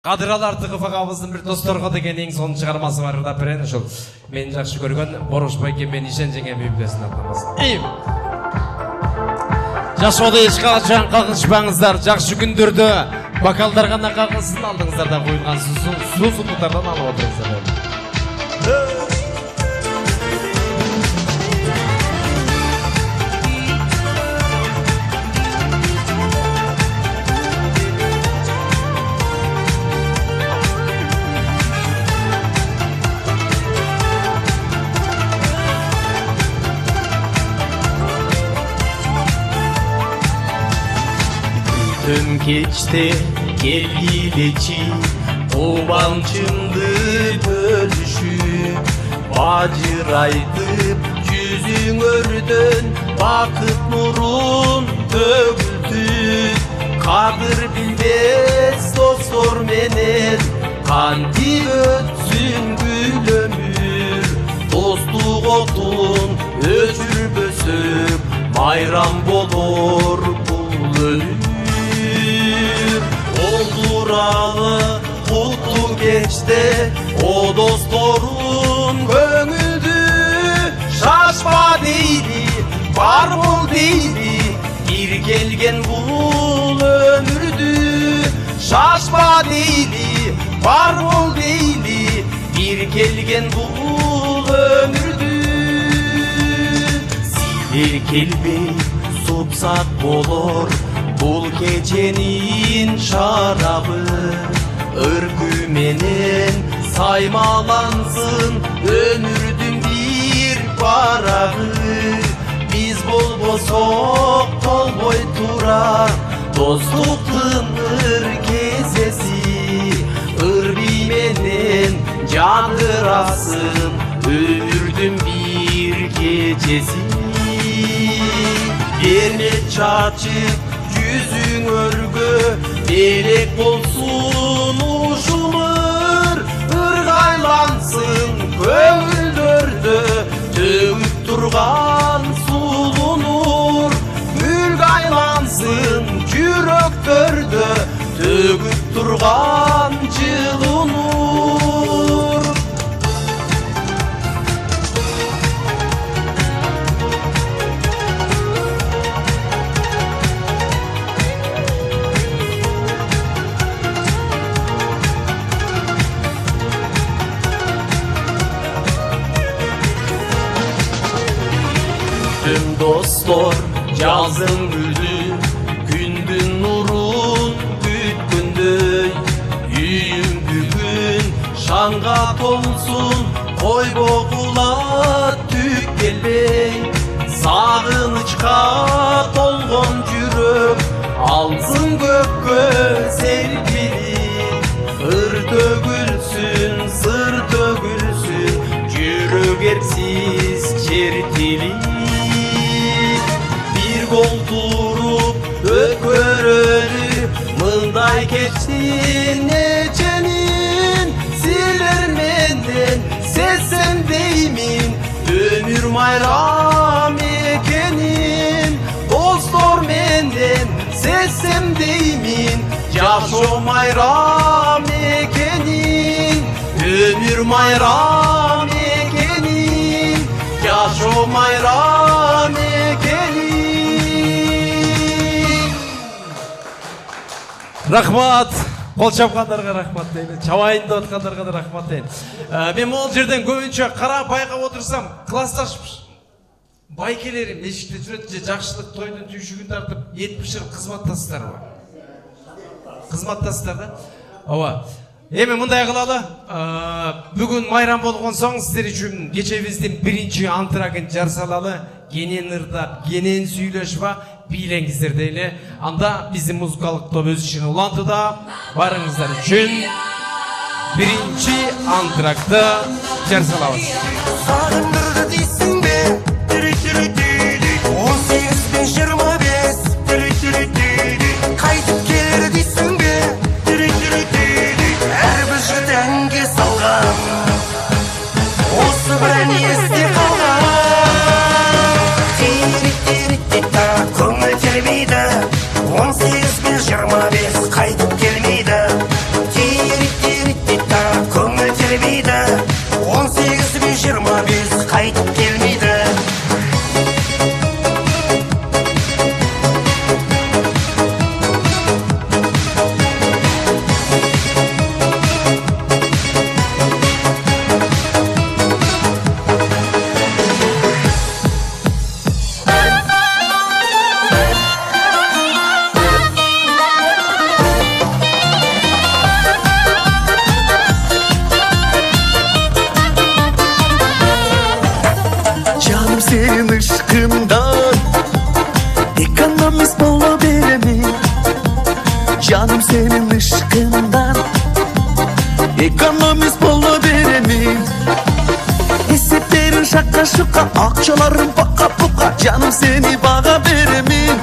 Кадырал Артыков ағабыздың бір досторға деген ең соның шығармасы бар да бірен ұшыл. Мен жақшы көрген Борушбай кемен ишен жеңе бейбілесін атамасын. Жашоды ешқалашан қағыншпаңыздар, жақшы күндерді бакалдар ғана қағылсын алдыңыздарда қойылған сусындықтардан алып отырыңыздар. Tüm keçte gelgileçi Ovançımdı bölüşüp Bacıraydıp yüzün ördün Vakıt nurun döküldü Kadir bilmez dostor menen Kanti ötsün gül ömür Dostluk otun öçür bösüp Bayram bolor bul ölür Olduralı kutlu geçti O dostorun gönüldü Şaşma deydi, var bol deydi Bir gelgen bul ömürdü Şaşma deydi, var bol deydi Bir gelgen bul ömürdü Siler kelbey supsak bolor Bul gecenin şarabı Örgümenen saymalansın Ömürdün bir barağı Biz bol bozok tol boy tura Dostluktun gezesi Irbimenen canırasın Ömürdün bir gecesi Yerine çarçıp yüzün örgü Melek olsun uşumur Irgaylansın köngüldördü Tөгüp turgan sulunur Gülgaylansın жүрөктөрдө Tөгüp turgan жылunur dostlar yazın gülü gündün nurun bütkündöy үйüm бүгүн шаңга толсун кой богула түк келбей сагынычка толгон жүрөк алсын көккө серпилип ыр төгүлсүн сыр төгүлсүн жүрөк эрксиз чертилип бир кол туруп өткөрөлүп мындай кечтин неченин силер менден сезсем деймин өмүр майрам экенин достор менден сезсем деймин жашоо майрам экенин өмүр майрам экенин жашоо майрам экенин. Рахмат. Кол чапкандарга рахмат дейм. Чабайында аткандарга да рахмат дейм. Мен могул жерден көбүнчө карап байкап отурсам, классташ байкелерим эшикте жүрөт же жакшылык тойдун түйшүгүн тартып, эт бышырып кызматтасыздарбы? Кызматтасыздар да? Ооба. Эми мындай кылалы. Бүгүн майрам болгон соң сиздер үчүн кечебиздин биринчи антрагын жарсалалы. Кенен ырдап, кенен сүйлөшпа, бийлеңиздер дейле. Анда биздин музыкалык топ өз ишин улантыда. Барыңыздар үчүн биринчи антракты жарсалабыз. Сагындырды дейсиң бе? 18-25 кайтып келер дейсиң бе? Ар бир жөтөнгө салган осы бір ән есте қалған. Көңіл тербейді 18-25 қайтып келмейді. Көңіл тербейді 18-25 қайтып келмейді. Canım senin ışkından ekonomist bola beremem. Canım senin ışkından ekonomist bola beremem. Eseplerin şaka şuka, akçaların paka puka. Canım seni baga beremem.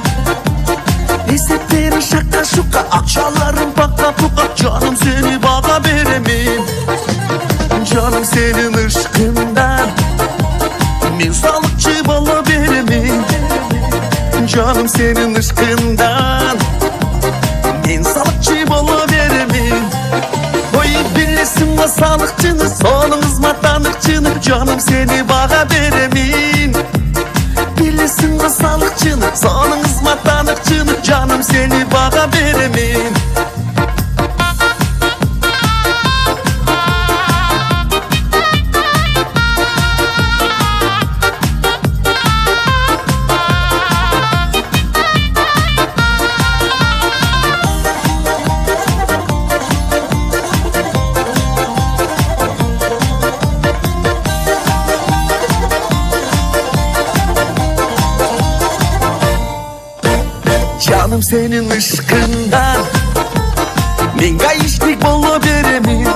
Eseplerin şaka şuka, akçaların paka puka. Canım seni baga beremem. Canım senin ışkından men sağlıkçı bola beremem. Canım senin ışkından men sağlıkçı bola beremem. Oy bilesin o sağlıkçını, sonun hizmetanlıkçını. Canım seni baga beremem. Bilesin o sağlıkçını, sonun hizmetanlıkçını. Canım seni baga beremem. Canım senin ışkından men kayışlık bola beremem.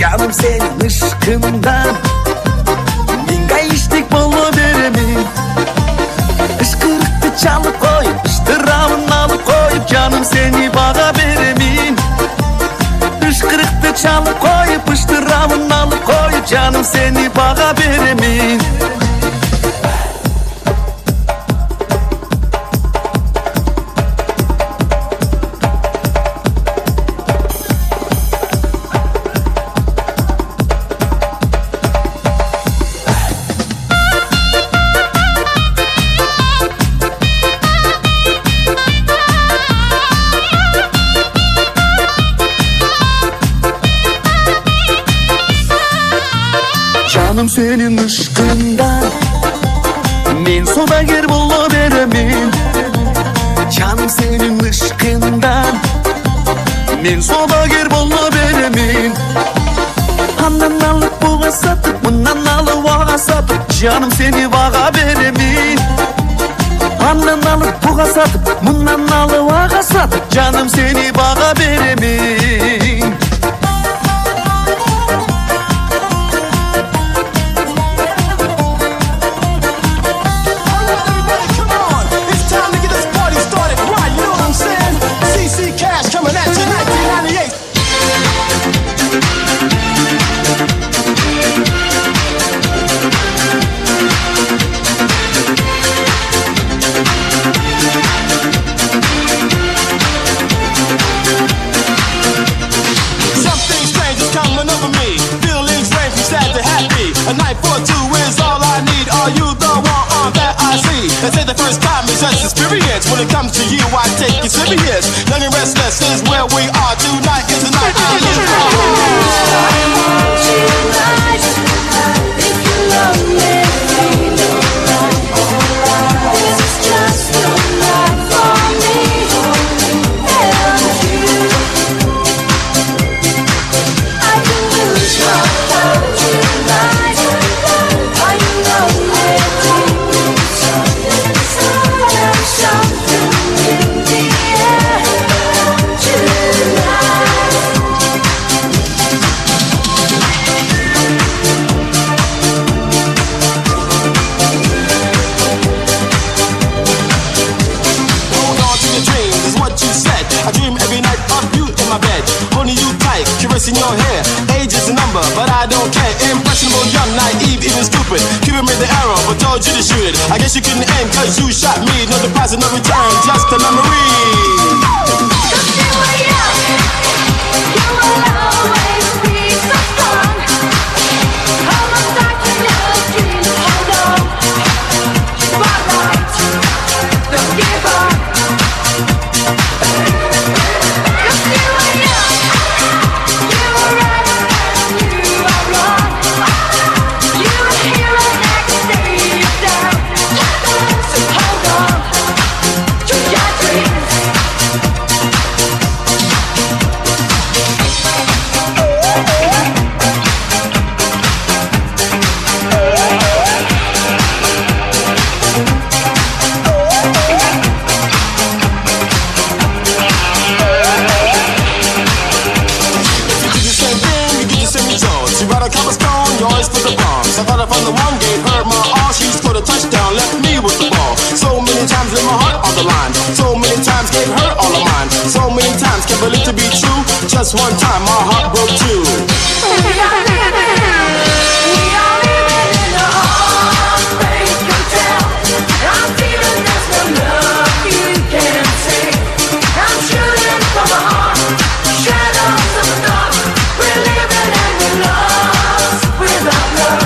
Canım senin ışkından men kayışlık bola beremem. Işkırıkты çalıp koy, ıştıramın alıp koy. Canım seni baga beremem. Işkırıkты çalıp koy, ıştıramın alıp koy. Canım seni baga beremem. Canım senin ışkından Men sodager bolla beremin Canım senin ışkından Men sodager bolla beremin Handan alıp buğa satıp bundan alıp vağa satıp Canım seni vağa beremin Handan alıp buğa satıp bundan alıp vağa satıp Canım seni vağa beremin A night for two is all I need. Are you the one that I see? They say the first time is just experience. When it comes to you, I take it serious. Young and restless is where we are. Tonight is the night I live for. I want you tonight. If you love me, feel alright. This is just a night for me and you. I can lose my heart tonight. In your hair, age is a number, but I don't care. Impressionable, young, naive, even stupid. Cuban made the arrow, but told you to shoot it. I guess you couldn't aim, cause you shot me. No deposit, no return, just a memory. You will always be so strong. Almost like you never dreamed. Hold on, spotlight, don't give up. I thought I found the one, gave her my all. She scored a touchdown, left me with the ball. So many times laid my heart on the line. So many times gave her all of mine. So many times can't believe to be true. Just one time my heart broke too. We are living in a heartbreak hotel. I'm feeling there's no love you can see. I'm shooting from my heart, shadows of the dark. We're living and we're lost without love.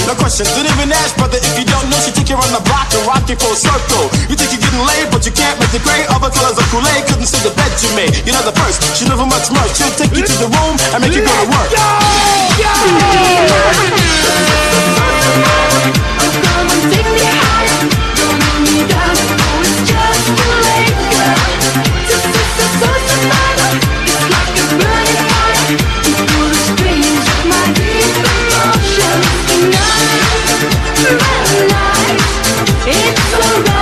No questions, don't even ask, brother, if you don't know. She take you around the block and rock you full circle. You think you're getting laid, but you can't make the gray. Other colors of Kool-Aid couldn't see the bed you made. You know the first, she never much more. She'll take you to the room and make you go to work. Come and take me higher. Don't hold me down. Oh, it's just too late, girl. Just the source of fire. It's like a burning fire. You pull the strings of my deep emotions. It's alright.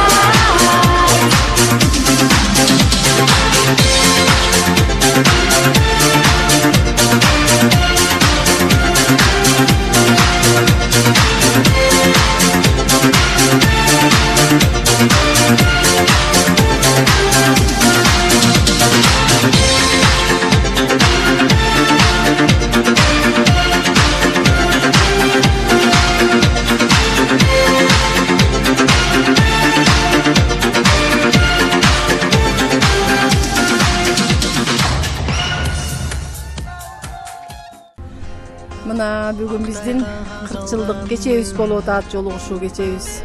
Мына бүгүн биздин 40 жылдык кечебиз болуп атат, жолугушуу кечебиз.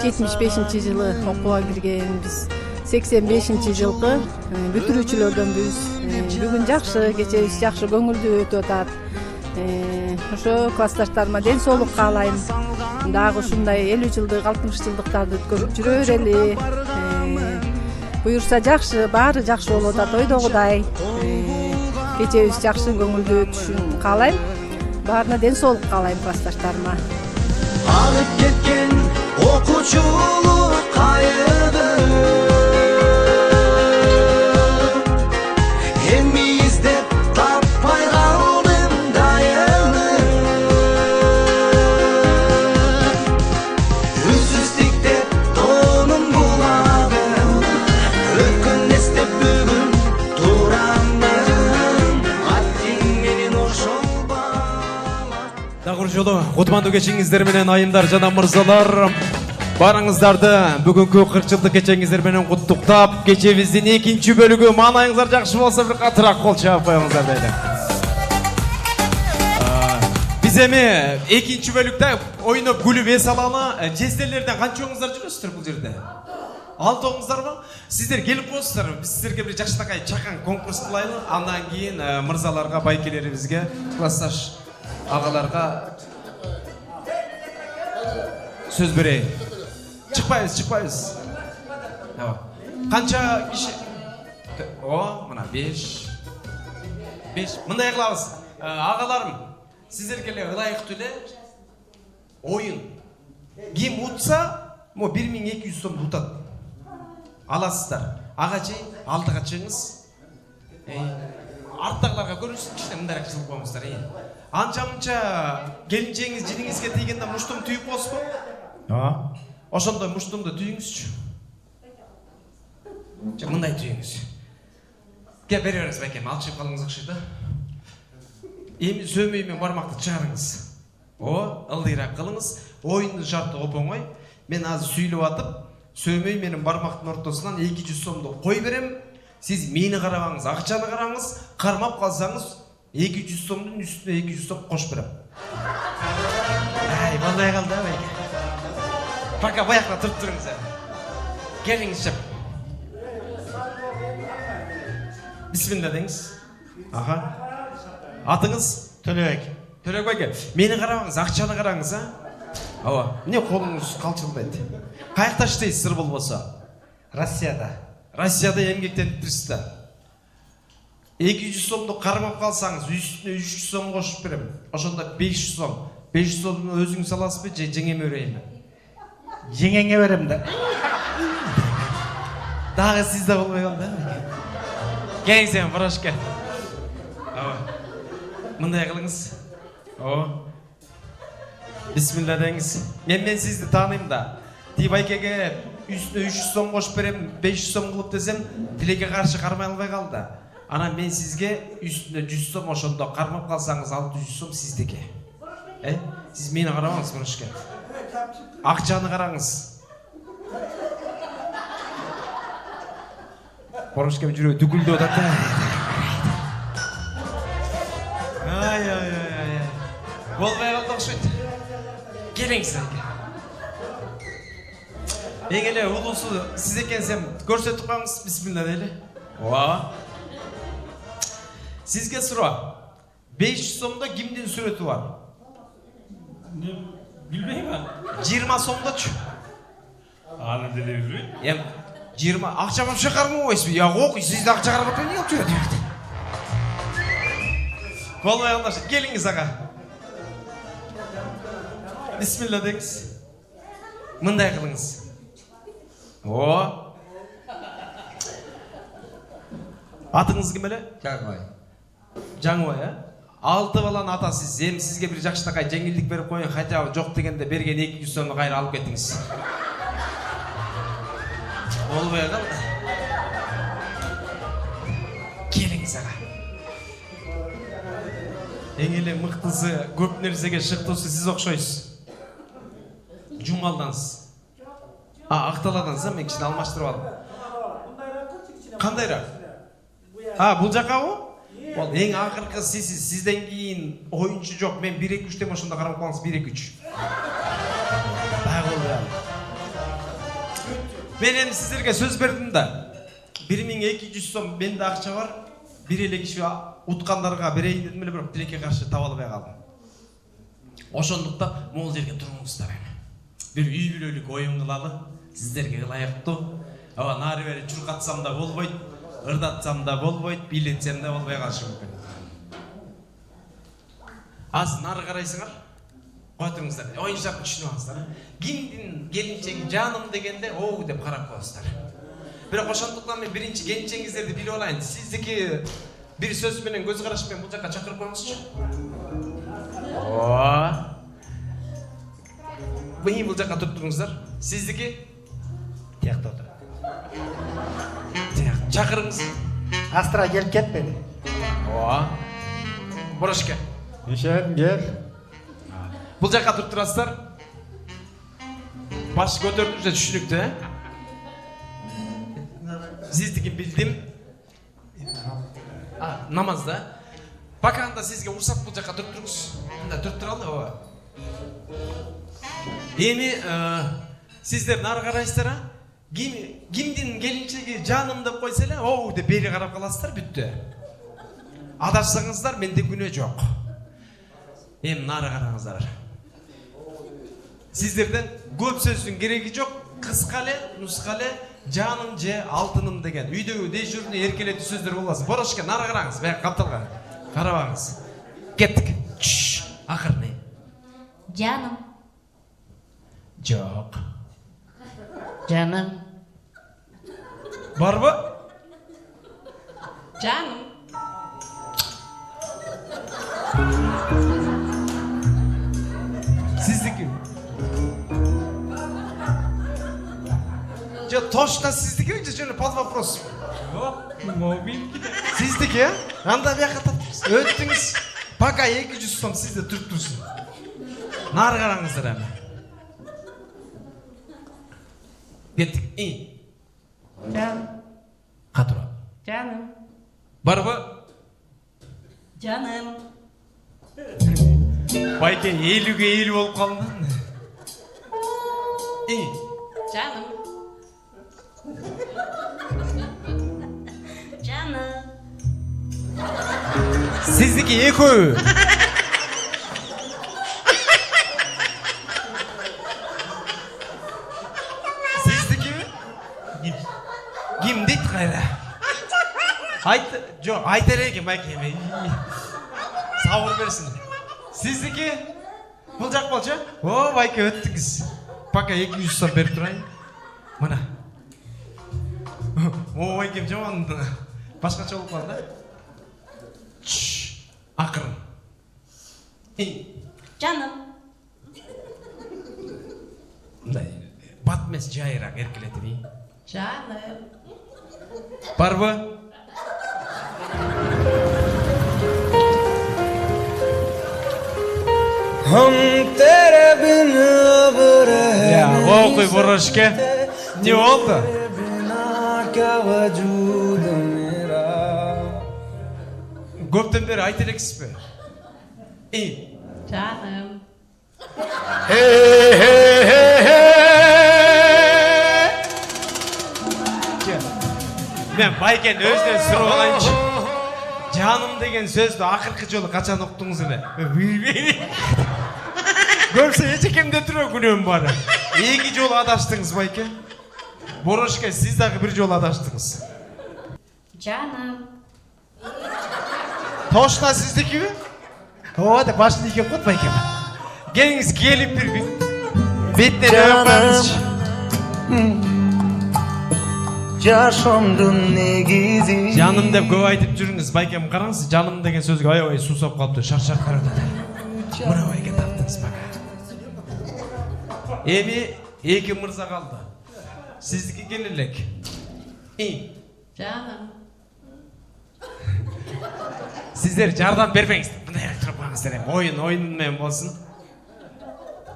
75-жылы окууга киргенбиз. 85 жылкы бүтүрүүчүлөрдөнбүз. Бүгүн жакшы кечебиз, жакшы көңүлдүү өтүп атат. Ошо классташтарыма ден соолук каалайм. Дагы ушундай 50 жылдык, 60 жылдыктарды өткөрүп жүрө берели. Буюрса жакшы, баары жакшы болуп атат ойдогудай. Кечебиз жакшы көңүлдүү өтүшүн каалайм. Баарына ден соолук каалайм классташтарыма. Алып кеткен окуучулук кайыды, эми издеп таппай калдым дайыны. Үнсүздүктеп тоонум булады, өткөн эстеп бүгүн турамын. Аттиң менен ошол бала. Дагы жолу кутмандуу кечиңиздер менен айымдар жана мырзалар, барыңыздарды бүгүнкү 40 жылдык кечеңиздер менен куттуктап, кечебиздин 2-нчи бөлүгү маанайыңыздар жакшы болсо бир катыраак кол чаап коюңуздар дейли. Биз эми 2-нчи бөлүктө ойноп күлүп эс алалы. Жездерлерден канчоңуздар жүрөсүздөр бул жерде? 6-оңуздарбы? Сиздер келип коесуздар. Биз сиздерге бир жакшынакай чакан конкурс кылайлы. Андан кийин мырзаларга, байкелерибизге, классташ агаларга сөз берейин. Чыкпайбыз. Канча киши? Мына 5. Мындай кылабыз. Агаларым, сиздерге эле ылайыктуу эле оюн. Ким утса, 1200 сом утат. Аласыздар. Ага чейин алдыга чыгыңыз. Арттагыларга көрүнсүн, кичине мындайраак жылып коюңуздар. Анча-мынча келинчегиңиз жиниңизге тийгенде муштум түйүп коесузбу? Ошондой муштумду түйүңүзчү. Мындай түйүңүз. Кеп бере бериңиз байкем, алчып калыңыз окшойт да. Эми сөмөй менен бармакты чыгарыңыз. Ылдыйраак кылыңыз. Оюндун шарты оп-оңой. Мен азыр сүйлөп атып, сөмөй менен бармактын ортосунан 200 сомду кой берем. Сиз мени карабаңыз, акчаны караңыз, кармап калсаңыз 200 сомдун үстүнө 200 сом кошуп берем. Болбой калды байке. Пока баякта туруп туруңуз. Келиңиз чап. Бисмилла деңиз. Атыңыз? Төлөбек. Төлөбек байке. Мени карабаңыз, акчаны караңыз, Эмне колуңуз калчылдайт? Каякта иштейсиз, сыр болбосо? Россияда. Россияда эмгектенип турсуз да. 200 сомду кармап калсаңыз, үстүнө 300 сом кошуп берем. Ошондо 500 сом. 500 сомду өзүңүз аласызбы же жеңеме берейинби? Жеңеңе берем да. Дагы сизде болбой калды. Келиңиз эми брошка. Мындай кылыңыз. Бисмилла деңиз. Мен сизди тааныйм да. Ти байкеге үстүнө 300 сом кошуп берем, 500 сом кылып десем, тилекке каршы кармай албай калды. Анан мен сизге үстүнө 100 сом ошондо кармап калсаңыз 600 сом сиздики. Сиз мени карабаңыз брошка. Акчаны караңыз. Брошка жүрөгү дүгүлдөп атат. Болбой калды окшойт. Келиңиз. Эң эле улуусу сиз экенсем көрсөтүп коюңуз. Бисмилла дейли. Сизге суроо. 500 сомдо кимдин сүрөтү бар? Билбейм. 20 сомдочу. Аны деле билбейм. 20 акча вообще кармап койсузбу? Жок, сиз акча кармап эмне кылып жүрөт? Болбой калды. Келиңиз ага. Бисмилла деңиз. Мындай кылыңыз. Атыңыз ким эле? Жаңыбай. Жаңыбай, 6 баланын атасы. Эми сизге бир жакшынакай жеңилдик берип коюн, хотя жок дегенде берген 200 сомду кайра алып кетиңиз. Болбой калды. Келиңиз ага. Эң эле мыктысы, көп нерсеге шыктуусу сиз окшойсуз. Жумалдансыз. Акталадансыз, мен кичине алмаштырып алдым. Кандайраак? Бул жакабы? Ол ең ақырқы сізсіз, сізден кейін ойыншы жоқ. Мен 1-2-3 дем ошында қарап қалыңыз, 1-2-3. Бай болды. Мен енді сіздерге сөз бердім да. 1200 сом менде ақша бар. Bir ele kişi utkanlarga bereyim dedim bile bırak dilekке karşı tavalabay kaldım. Oşondukta moğol жерге тұрыңыздар. Bir үй бүлөлүк ойын кылалы, сіздерге ылайыктуу. Аба нары бери чуркатсам да болбойт, ырдатсам да болбойт, бийлетсем да болбой калышы мүмкүн. Аз нары карайсыңар? Кое туруңуздар. Оюнчактын түшүнүп алыңыздар. Кимдин келинчеги жаным дегенде оу деп карап коесуздар. Бирок ошондуктан мен биринчи келинчеңиздерди билип алайын. Сиздики bir söz менен көз караш менен бул жакка чакырып коюңузчу. Мени бул жакка туруп туруңуздар. Сиздики Тиякта отур. Чакырыңыз. Астра келип кетпеди. Борошке. Ишен кел. Бул жакка туруп турасыздар. Баш көтөрдүңүз түшүнүктүү, Сиздики билдим. Намазда. Баканда сизге урсат бул жакка туруп туруңуз. Мында туруп туралы. Эми сиздер нары карайсыздар, кимдин келинчеги жаным деп койсо эле, оу деп бери карап каласыздар, бүттү. Адашсаңыздар менде күнөө жок. Эми нары караңыздар. Сиздерден көп сөздүн кереги жок, кыска эле, нуска эле, жаным же алтыным деген. Үйдөгү дежурный эркелетүү сөздөр болбасын. Борошке нары караңыз, баягы капталга. Карабаңыз. Кеттик. Акырын. Жаным. Жок. Жаным. Барбы? Жаным. Сиздики. Точно сиздики же жөн под вопрос. Сиздики, анда бияка таптыңыз. Өттүңүз. Пока 200 сом сизде туруп турсун. Нары караңыздар эми. Кеттик. Жаным. Катура. Жаным. Барбы? Жаным. Байке 50-ге 50 болуп калды. Жаным. Жаным. Сиздики экөө. Сиздикиби? Ким дейт кайра? Жок, айтар экен байке. Сабыр берсин. Сиздики? Бул жак болчу? О, байке өттүңүз. Пока 200 сом берип турайын. Мына. О, байкем жаман башкача болуп калды да. Акырын. Жаным. Мындай бат эмес, жайыраак эркелетип. Жаным. Барбы? हम तेरे बिन अब रह окуй Борошке. Не болду? बिना क्या वजूद मेरा Көптөн бери айта элексизби? Жаным. Мен байкен өзүнөн сурап алайынчы. Жаным деген сөздү акыркы жолу качан уктуңуз эле? Көрсө эчекемде туруу күнөөм бар. 2 жолу адаштыңыз байке. Борошке, сиз дагы 1 жолу адаштыңыз. Жаным. Точно сиздикиби? О, деп башын ийгеп коет байкем. Келиңиз, келип бир беттен өп коюңузчу. Жашомдун негизи Жаным деп көп айтып жүрүңүз, байкем караңыз, жаным деген сөзгө аябай суусап калыптыр, шаршап карап атат. Мына байке таптыңыз бака. Эми 2 мырза калды. Сиздики келе элек. Жаным. Сиздер жардам бербеңиздер. Мындай туруп калыңыздар эми. Oyun менен болсун.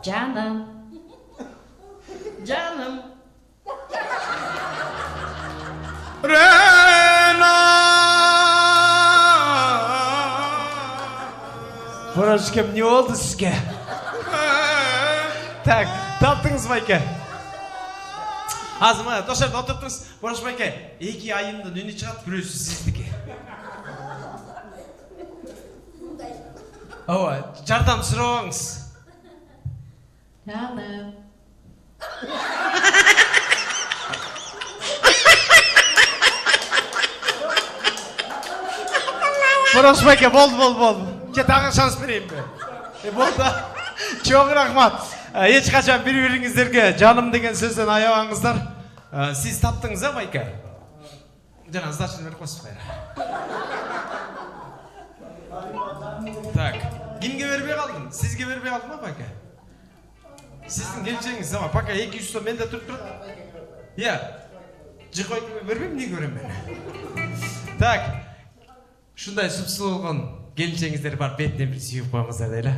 Жаным. Жаным. Порошкем, не oldu sizge? Так, таптыңыз байке. Азым, дошарда отырдыңыз. Порош байке, 2 айында үні шығады, біреусі сіздікі. Ова, жардам сұрауыңыз. Жаным. Порош байке, болды. Ке тағы шанс берейін бе? Болды. Çok рахмат. Еш қашан бір-біріңіздерге жаным деген сөзден аябаңыздар. Сіз таптыңыз, байке? Жаңа сдачаны беріп қосып қайра. Так, кімге бербей қалдым? Сізге бербей қалдым ма, байке? Сіздің келшеңіз, пока 200 сом мен де тұрып тұрады. Иә, жықойкіме бербейм, не көрем мен? Так, шундай сұп-сұлу болған келіншеңіздер бар, бетінен бір сүйіп қойыңыздар дейлі.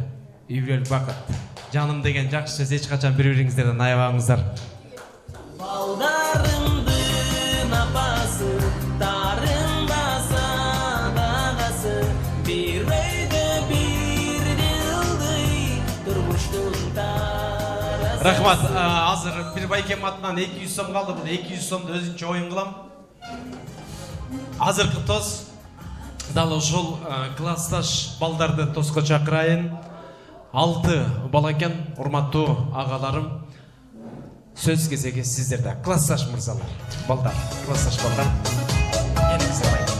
Үйбірелік бақыт. Жаным деген жақсы сөз, ешқашан бір-біріңіздерден аябаңыздар. Балдарымдың апасы, тарындаса бағасы, бір өйді бір дылды, тұрмыштың тарасы. Рахмат, азыр бір байкем атынан 200 сом қалды, бұл 200 сомды өзінше ойын қылам. Азырқы тос, дал ошол классташ балдарды тосқа чакырайын. 6 балакен, урматтуу агаларым. Сөз кезеги сиздерде. Классташ мырзалар, балдар, классташ балдар. Келиңиздер байке.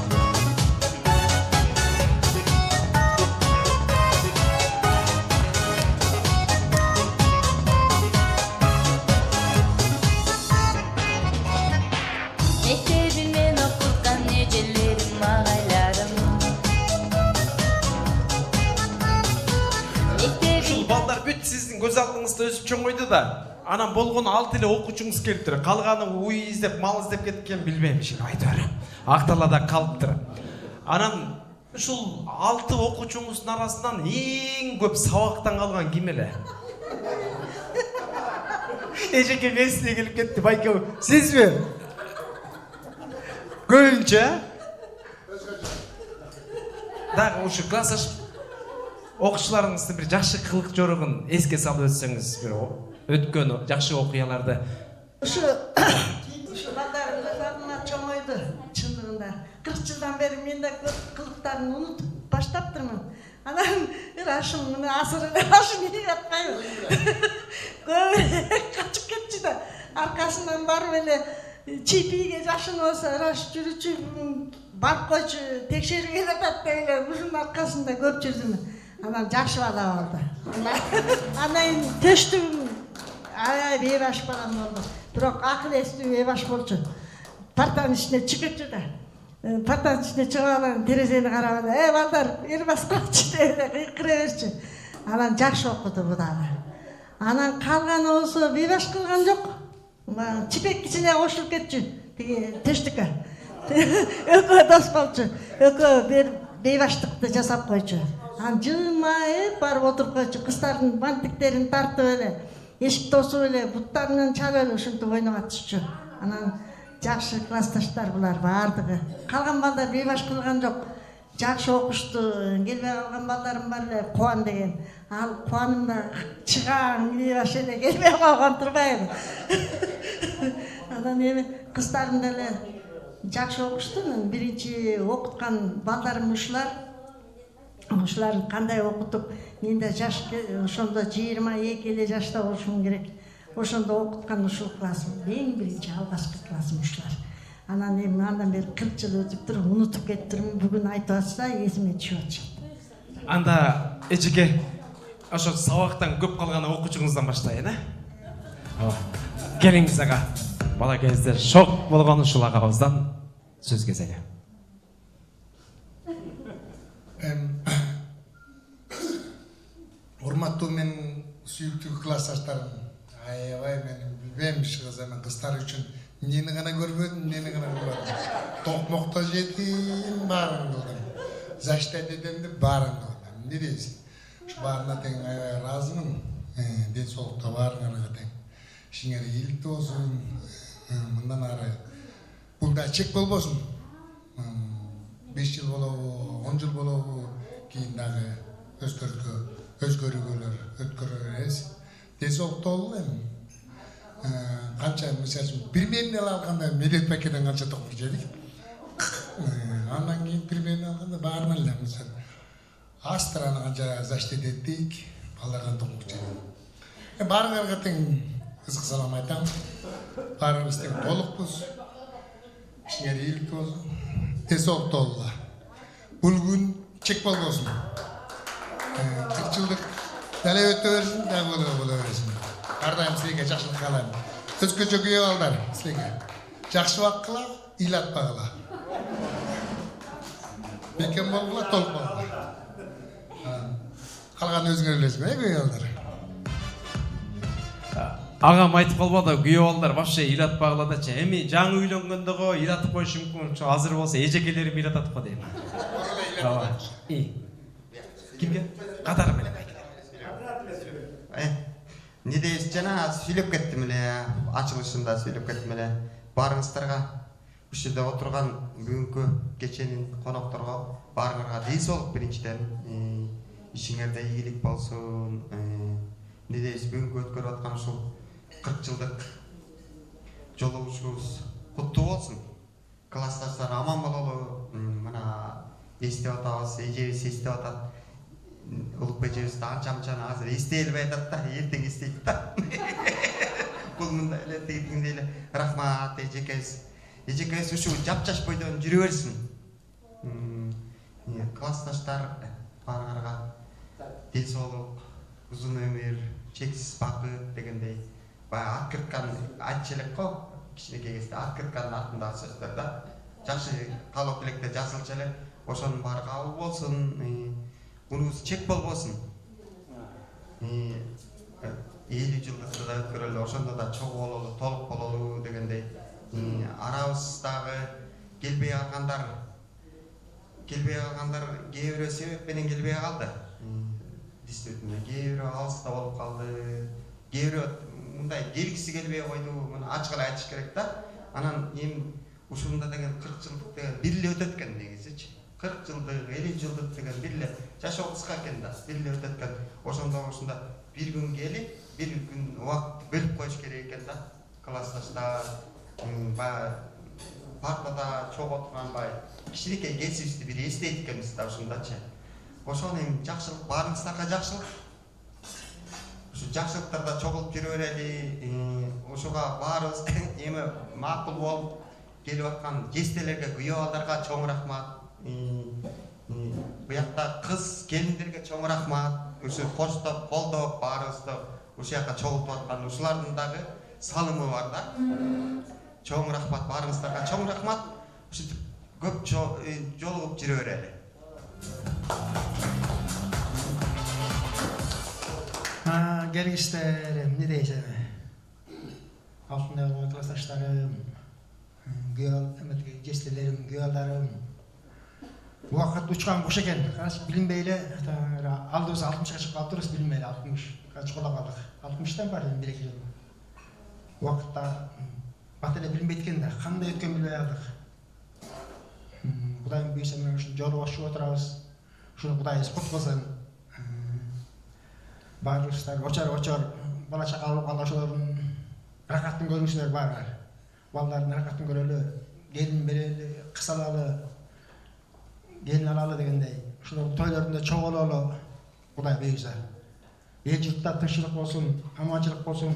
Мектебинен окуткан эжелерим, агайларым. Ушул балдар бүт сиздин көз алдыңызда өсүп чоңойду да. Анан болгону 6 эле окуучуңуз келиптир. Калганы уй издеп, мал издеп кеткен билбейм ишин айтыр. Акталада калыптыр. Анан ушул 6 окуучуңуздун арасынан эң көп сабактан калган ким эле? Эжеке месине келип кетти, байке. Сизби? Көбүнчө? Дагы ушу классташ окуучуларыңыздын бир жакшы кылык жорогун эске салып өтсөңүз, бир өткөн жакшы окуяларды. Ушу балдарым көз алдыма чоңойду, чындыгында. 40 жылдан бери мен да көп кылыктарын унутуп баштаптырмын. Анан ашым, мына асыры ашым ийип атпайбы. Көп качып кетчү да, аркасынан барып эле чипиге жашын болсо раш жүрүчү барып койчу, текшерүүгө жатат дейле, ушунун аркасында көп жүрдүм. Анан жакшы бала болду. Анан төштүгүм аябай бейбаш балам болду. Бирок акыл эстүү бейбаш болчу. Партанын ичине чыгып кетчү да. Партанын ичине чыгып алып терезени карап эле, балдар, эл басканчы деп кыйкыра берчү. Анан жакшы окуду бу дагы. Анан калганы болсо бейбаш кылган жок. Чипек ичине кошулуп кетчү. Тиги төштүккө. Экөө дос болчу. Экөө бейбаштыкты жасап койчу. Анан жылмайып барып отуруп койчу. Кыздардын бантиктерин тартып эле, эшик тосуп эле, буттарынан чалып эле ушинтип ойноп атышчу. Анан жакшы классташтар булар баардыгы. Калган балдар бейбаш кылган жок. Жакшы окушту. Келбей калган балдарым бар эле, Кубан деген. Ал Кубанымда чыгаан бейбаш эле келбей калган турбайбы. Анан эми кыздарым деле жакшы окушту. Биринчи окуткан балдарым ушулар. Ушуларды кандай окутуп, мен да жаш ошондо 22 эле жашта болушум керек. Ошондо окуткан ушул классым, эң биринчи алгачкы классым ушулар. Анан эми андан бери 40 жыл өтүптүр, унутуп кеттирмин. Бүгүн айтып атса эсиме түшүп атышат. Анда эжеке ошо сабактан көп калган окуучуңуздан баштайын, Келиңиз ага. Бала кезде шок болгон ушул агабыздан сөз кезеги. Урматтуу мен сүйүктүү классташтарым, аябай мен билбейм шыгызамын кыздар үчүн эмнени гана көрбөдүм, эмнени гана кылбадым. Токмокто жетим баарын кылдым. Зашта дедемди баарын кылдым. Эмне дейсиң? Ушу баарына тең аябай ыраазымын. Ден соолукта баарыңарга тең. Ишиңер ийгиликтүү болсун. Мындан ары бул да чек болбосун. 5 жыл болобу, 10 жыл болобу, кийин дагы өзгөрүүлөр өткөрөөрөс. Десоктол эм канча мисал переменный алганда медет пакетен канча токуп жедик. Андан кийин переменный алганда баарына эле мисал Астраны канча защитить эттик, балдардан токуп жедик. Баарыңарга тең кызык салам айтам. Баарыбыз тең толукпуз. Ишиңер ийгилик болсун. Десоктол. Бул күн чек болбосун. 40 жылдык дале өтө берсин, дагы боло берсин. Ар дайым силерге жакшылык каалайм. Өзгөчө күйөө балдар, силерге жакшы убакыла, ыйлатпагыла. Бекем болгула, толкпагыла. Калган өзүңөр элесиң, күйөө балдар. Агам айтып калбады, күйөө балдар вообще ыйлатпагылачы. Эми жаңы үйлөнгөндөгө ыйлатып коюш мүмкүн. Азыр болсо эжекелерим ыйлатат го дейм. Кимге? Катары менен Не дейсіз жана сүйлөп кеттим эле, ачылышында сүйлөп кеттим эле. Барыңыздарга бул жерде отурган бүгүнкү кеченин конокторго баарыңарга дейсолук биринчиден ишиңерде ийгилик болсун. Не дейсиз бүгүнкү өткөрүп аткан ушул 40 жылдык жолугушубуз куттуу болсун. Классташтар аман бололу. Мына эстеп атабыз, эжебиз эстеп атат. Улукбек эжебиз анча-мынчаны азыр эстей элбей атат да, эртең эстейт да. Бул мындай эле тигиндей эле. Рахмат эжекебиз. Эжекебиз ушул жапжаш бойдон жүрө берсин. Классташтар баарыңарга дел соолук, узун өмүр, чексиз бакыт дегендей баягы аткырткан айтчу элек го. Кичинекей кезде аткырткандын артындагы сөздөр да. Жакшы каалоо тилекте жазылчу эле. Ошонун баары кабыл болсун. Унубуз чек болбосун. 50 жылдыкты да өткөрөлү, ошондо да чогуу бололу, толук бололу дегендей. Арабыздагы келбей калгандар кээ бирөө себеп менен келбей калды. Действительно, кээ бирөө алыста болуп калды. Кээ бирөө мындай келгиси келбей койду. Муну ачык эле айтыш керек да. Анан эми ушунда деген 40 жылдык деген бир эле өтөт экен негизичи. 40 жылдык, 50 жылдык деген бир эле жашоо кыска экен да, бир эле өтөт экен. Ошондо бир күн келип, бир күн убакыт бөлүп коюш керек экен да. Классташтар, баягы партада чогуу отурган кичинекей кесибизди бир эстейт экенбиз да ушундачы. Ошону эми жакшылык баарыңыздарга жакшылык. Ушу жакшылыктарда чогулуп жүрө берели. Ошого баарыбыз эми макул болуп келип аткан жестелерге, күйөө балдарга чоң рахмат. Буякта кыз келиндерге чоң рахмат. Ушу коштоп, колдоп, баарыбызды ушул жака чогултуп аткан ушулардын дагы салымы бар да. Чоң рахмат баарыңыздарга, чоң рахмат. Ушинтип көп жолугуп жүрө берели. Келгичтер, эмне дейсиз? Алтындагы классташтарым, жестелерим, күйөөдарым. Убакыт учкан куш экен. Билинбей эле алдыбыз 60-га чыгып калыптырбыз, билинбей эле 60 чукулап калдык. 60-тан бар эми 1-2 жыл. Убакытта бат эле билинбейт экен да, кандай өткөн билбей калдык. Кудайым буйруса менен ушул жолу бошуп отурабыз. Ушуну Кудайыбыз куткузсын. Баарыбыздар очор бала чака болуп калган ошолордун рахатын көргүсүлөр бар. Балдардын рахатын көрөлү, келин берели, кыз алалы, gelin alalı degендей. Ушул тойлорунда чогуу бололу. Кудай буйруса. Эл журтта тынччылык болсун, аманчылык болсун.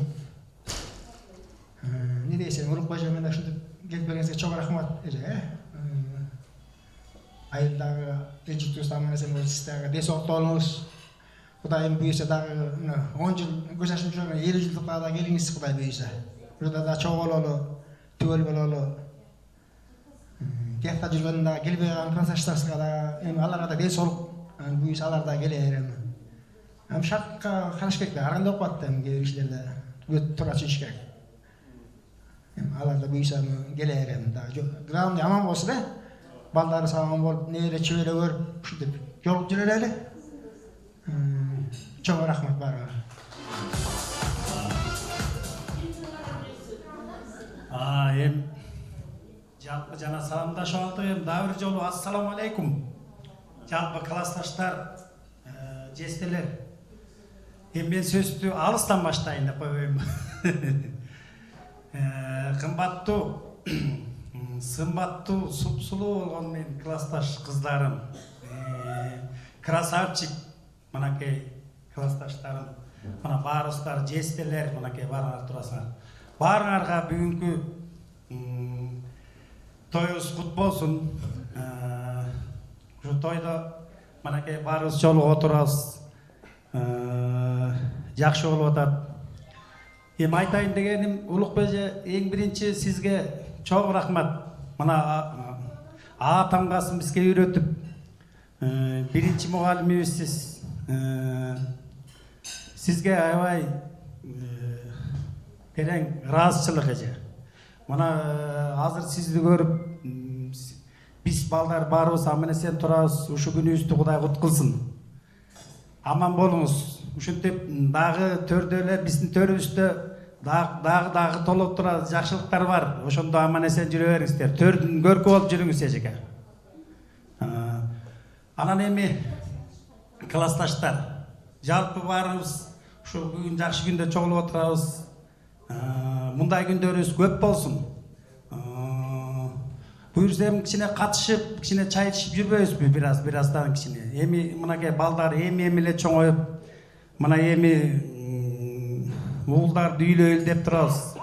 Не дейсиң, Улукбай эже менен ушинтип келип бергениңизге чоң рахмат эже. Айылдагы эл журтубузда аман-эсен болуп, сиздерге десоктуу болуңуз. Кудайым буйруса дагы 10 жыл көз ачып жүргөн 50 жылдыкка да келиңиз Кудай буйруса. Ушунда да чогуу бололу, түгөл бололу. Тиякта жүргөндө келбей калган классташтарыбызга да эми аларга да дел соолук буйруса алар да келер. Эми шартка караш керек да, ар кандай окуп атты эми кээ бир кишилерде туура түшүш керек. Эми алар да буйруса келер эми да. Главный аман болсун да. Балдарыбыз аман болуп, небере чөбөрө көрүп, ушинтип жолугуп жүрө эле. Чоң рахмат баарыңарга. Эми жалпы жана саламдашып алдык. Эми дагы бир жолу ассаламу алейкум. Жалпы классташтар, жестелер. Мен сөзді алыстан баштайын деп қоймайм. Қымбаттуу, сымбаттуу, сұп-сұлу болған мен классташ қыздарым, красавчик, мынакей классташтарым, мына барыстар, жестелер, мынакей барыңар турасыңар. Барыңарға бүгінгі тойыңыз құт болсын. Şu toyda mınakey barыңыз жолуға отырасыз. Жақсы болып атат. Айтайын дегенім, Улукбеже, ең бірінші сізге чоң рахмат. Мына атанғасын бізге үйретіп, бірінші мұғалімімізсіз. Сізге аябай терең разычылық еже. Мына азыр сізді көріп, біз балдар барыбыз, аман-есен тұрабыз, ушу күнүбүздү Кудай кут кылсын. Аман болуңуз. Ушинтип дагы төрдөлөр, биздин төрүбүздө дагы толуп турат жакшылыктар бар. Ошондо аман-есен жүрө бериңиздер. Төрдүн көркү болуп жүрүңүз эжеке. Анан эми классташтар, жалпы баарыбыз ушу бүгүн жакшы күндө чогулуп отурабыз. Мындай күндөрүбүз көп болсун. Буюрсам кичине катышып, кичине чай ичип жүрбөйбүзбү бираздан кичине. Эми мынакей балдар эми эле чоңоюп, мына эми уулдарды үйлөйүл деп турабыз.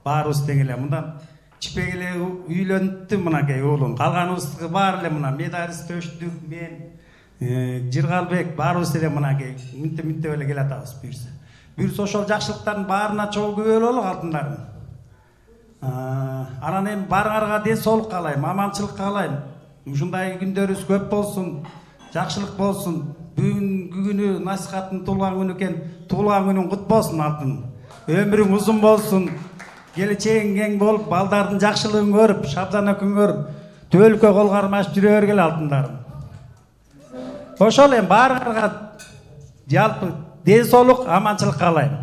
Баарыбыз тең эле. Мындан чипек эле үйлөнүптү мынакей уулум. Калганыбыздыкы баары эле мына медалист Өчтүк, мен, Жыргалбек баарыбыз эле мынакей минтеп эле келатабыз буюрса. Буюрса ошол жакшылыктардын баарына чогуу күбөлүү алтындарым. Анан эми барыңарга ден соолук каалайм, аманчылык каалайм. Ушундай күндөрүбүз көп болсун, жакшылык болсун. Бүгүнкү күнү насихаттын туулган күнү экен, туулган күнүң кут болсун алтын. Өмүрүң узун болсун. Келечегиң кең болуп, балдардын жакшылыгын көрүп, Шабдан экөөң көрүп, төөлүккө кол кармашып жүрө бергиле алтындарым. Ошол эми барыңарга жалпы ден соолук, аманчылык каалайм.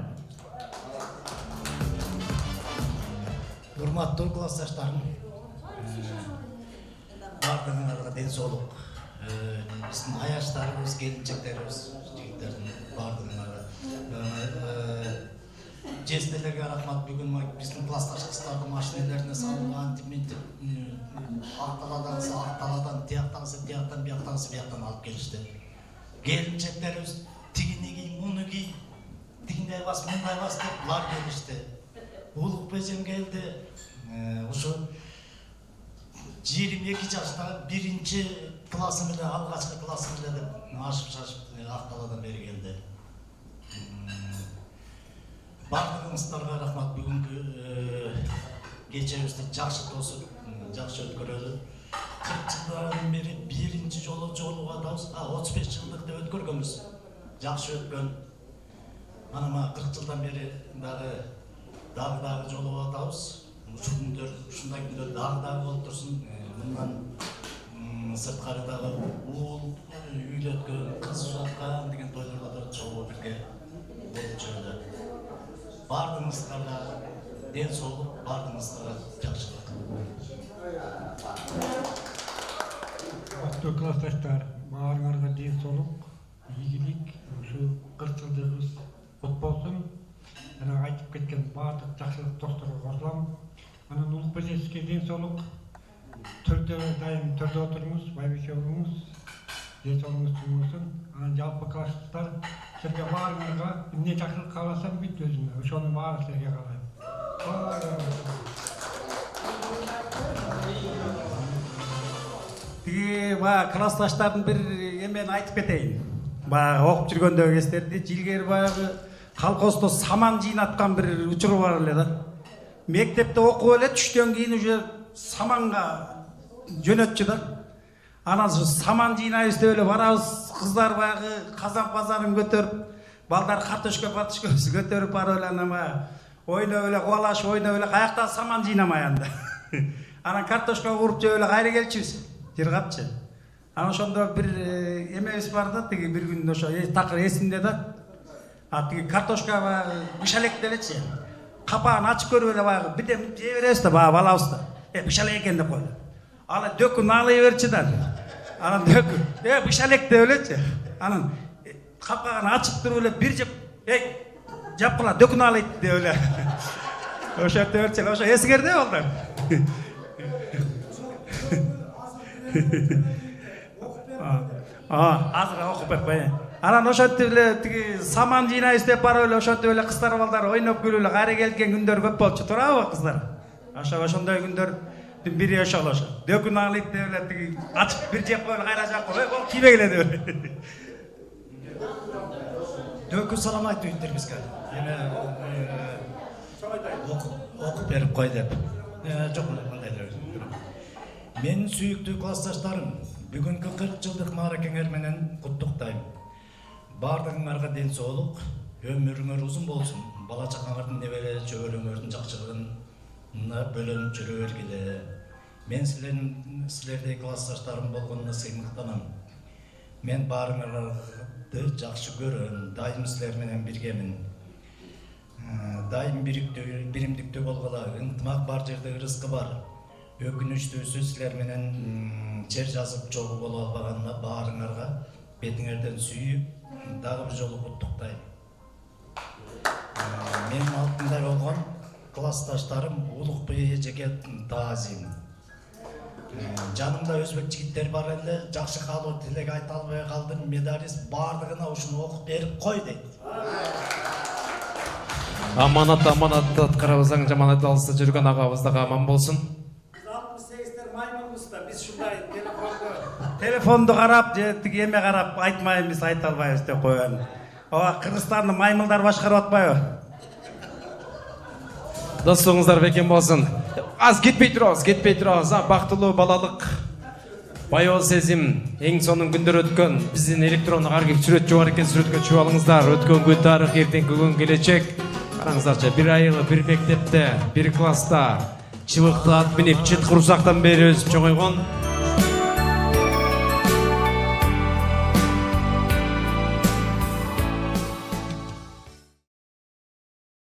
Урматтуу классташтарым, бардыгыңарга ден соолук. Биздин аяштарыбыз, келинчектерибиз, жигиттердин бардыгыңарга. Жестелерге рахмат. Бүгүн биздин классташ кыздардын машинелерине салынган, арталадан, тияктан, бияктан алып келишти. Келинчектерибиз тигини кий, муну кий, тигиндей бас, мындай бас деп булар келишти. Улукбежем келди. Ушу 22 жаштагы 1-классым эле, алгачкы классым эле деп ашып-шашып Акталадан бери келди. Бардыгыңыздарга рахмат. Бүгүнкү кечебизди жакшы тосуп, жакшы өткөрөлү. 40 жылдан бери биринчи жолу жолугуп атабыз. 35 жылдыкты өткөргөнбүз. Жакшы өткөн. Анан 40 жылдан бери дагы жолугуп атабыз. Ушундай күндөр дагы болуп турсун. Мындан сырткары дагы уул үйлөткөн, кыз узаткан деген тойлордо да чогуу бирге болуп жүрөлү. Бардыгыңыздарга ден соолук, бардыгыңыздарга жакшылык. Аттуу классташтар, баарыңарга ден соолук, ийгилик, ушу 40 жылдыгыбыз кут болсун. Жана айтып кеткен баардык жакшылык досторго кошулам. Анан Улукбежевский ден соолук, төрдө дайым төрдө отуруңуз, байбике уруңуз, ден соолугуңуз болсун. Анан жалпы классташтар, силерге баарыңарга эмне жакшылык кааласам бүт өзүмө, ошонун баарын силерге каалайм. Классташтардын бир эмени айтып кетейин. Баягы окуп жүргөндөгү кездерди, жылгери баягы колхоздо саман жыйнаткан бир учуру бар эле да. Мектепте окуп эле түштөн кийин уже саманга жөнөтчү да. Анан саман жыйнайбыз деп эле барабыз, кыздар баягы казан базарын көтөрүп, балдар картошка көтөрүп барып эле анан ойноп эле кубалашып, ойноп эле каякта саман жыйнамай анда. Анан картошка куруп жеп эле кайра келчүбүз. Жыргапчы. Анан ошондо бир эмебиз бар да, тиги бир күн ошо такыр эсимде да. Тиги картошка баягы бышалек делечи. Капаан ачып көрүп эле баягы бирден жей беребиз да, баягы балабыз да. Бышалек экен деп койду. Ала дөкүн алый берчи да. Анан дөкүн, бышалек деп элечи. Анан капкагын ачып туруп эле бир жеп жапкыла дөкүн алайт деп эле ошо төрчү ошо эсиңерде балдар. Азыр окуп берпей. Анан ошентип эле тиги саман жыйнайбыз деп барып эле ошентип эле кыздар балдар ойноп күлүп эле кайра келген күндөр көп болчу, туурабы кыздар? Ошондой күндөрдүн бири ошол ошо. Дөкүн алайт деп эле тиги ачып бир жеп коюп кайра жап коюп, бул кийбегиле деп эле. Дөкүн салам айтып иттер бизге. Эме окуп берип кой деп. Жок, мындай деп. Менин сүйүктүү классташтарым, бүгүнкү 40 жылдык мааракеңер менен куттуктайм. Бардыгыңарга ден соолук, өмүрүңөр узун болсун. Бала чакаңардын небере чөбөрөңөрдүн жакшылыгына бөлөнүп жүрө бергиле. Мен силердей классташтарым болгонуна сыймыктанам. Мен баарыңарды жакшы көрөм, дайым силер менен биргемин. Дайым биримдиктүү болгула, ынтымак бар жерде ырыскы бар. Өкүнүчтүүсү силер менен жер жазып жолу боло албаганына баарыңарга бетиңерден сүйүп, дагы бир жолу куттуктайм. Менин алдымда болгон классташтарым Улукбай эжеге таазим. Жанымда өзбек жигиттер бар эле, жакшы каалоо тилек айта албай калдым, медалист бардыгына ушуну окуп берип кой дейт. Аманат аткарабыздан жаманат алыста жүргөн агабыз дагы аман болсун. 68-тер маймылбызда, биз ушундай телефонду карап, же тиги эме карап айтмайбыз, айта албайбыз деп койгон. Ооба, Кыргызстанды маймылдар башкарып атпайбы? Достугуңуздар бекем болсун. Аз кетпей турабыз. Бактылуу балалык, баягы сезим, эң сонун күндөр өткөн. Биздин электрондук архив сүрөтчү бар экен, сүрөткө чыгып алыңыздар. Өткөн күн тарых, эртеңки күн келечек. Караңыздарчы, бир айылы, бир мектепте, бир класста чыбыкты ат минип, чыткыр усактан бери өсүп чоңойгон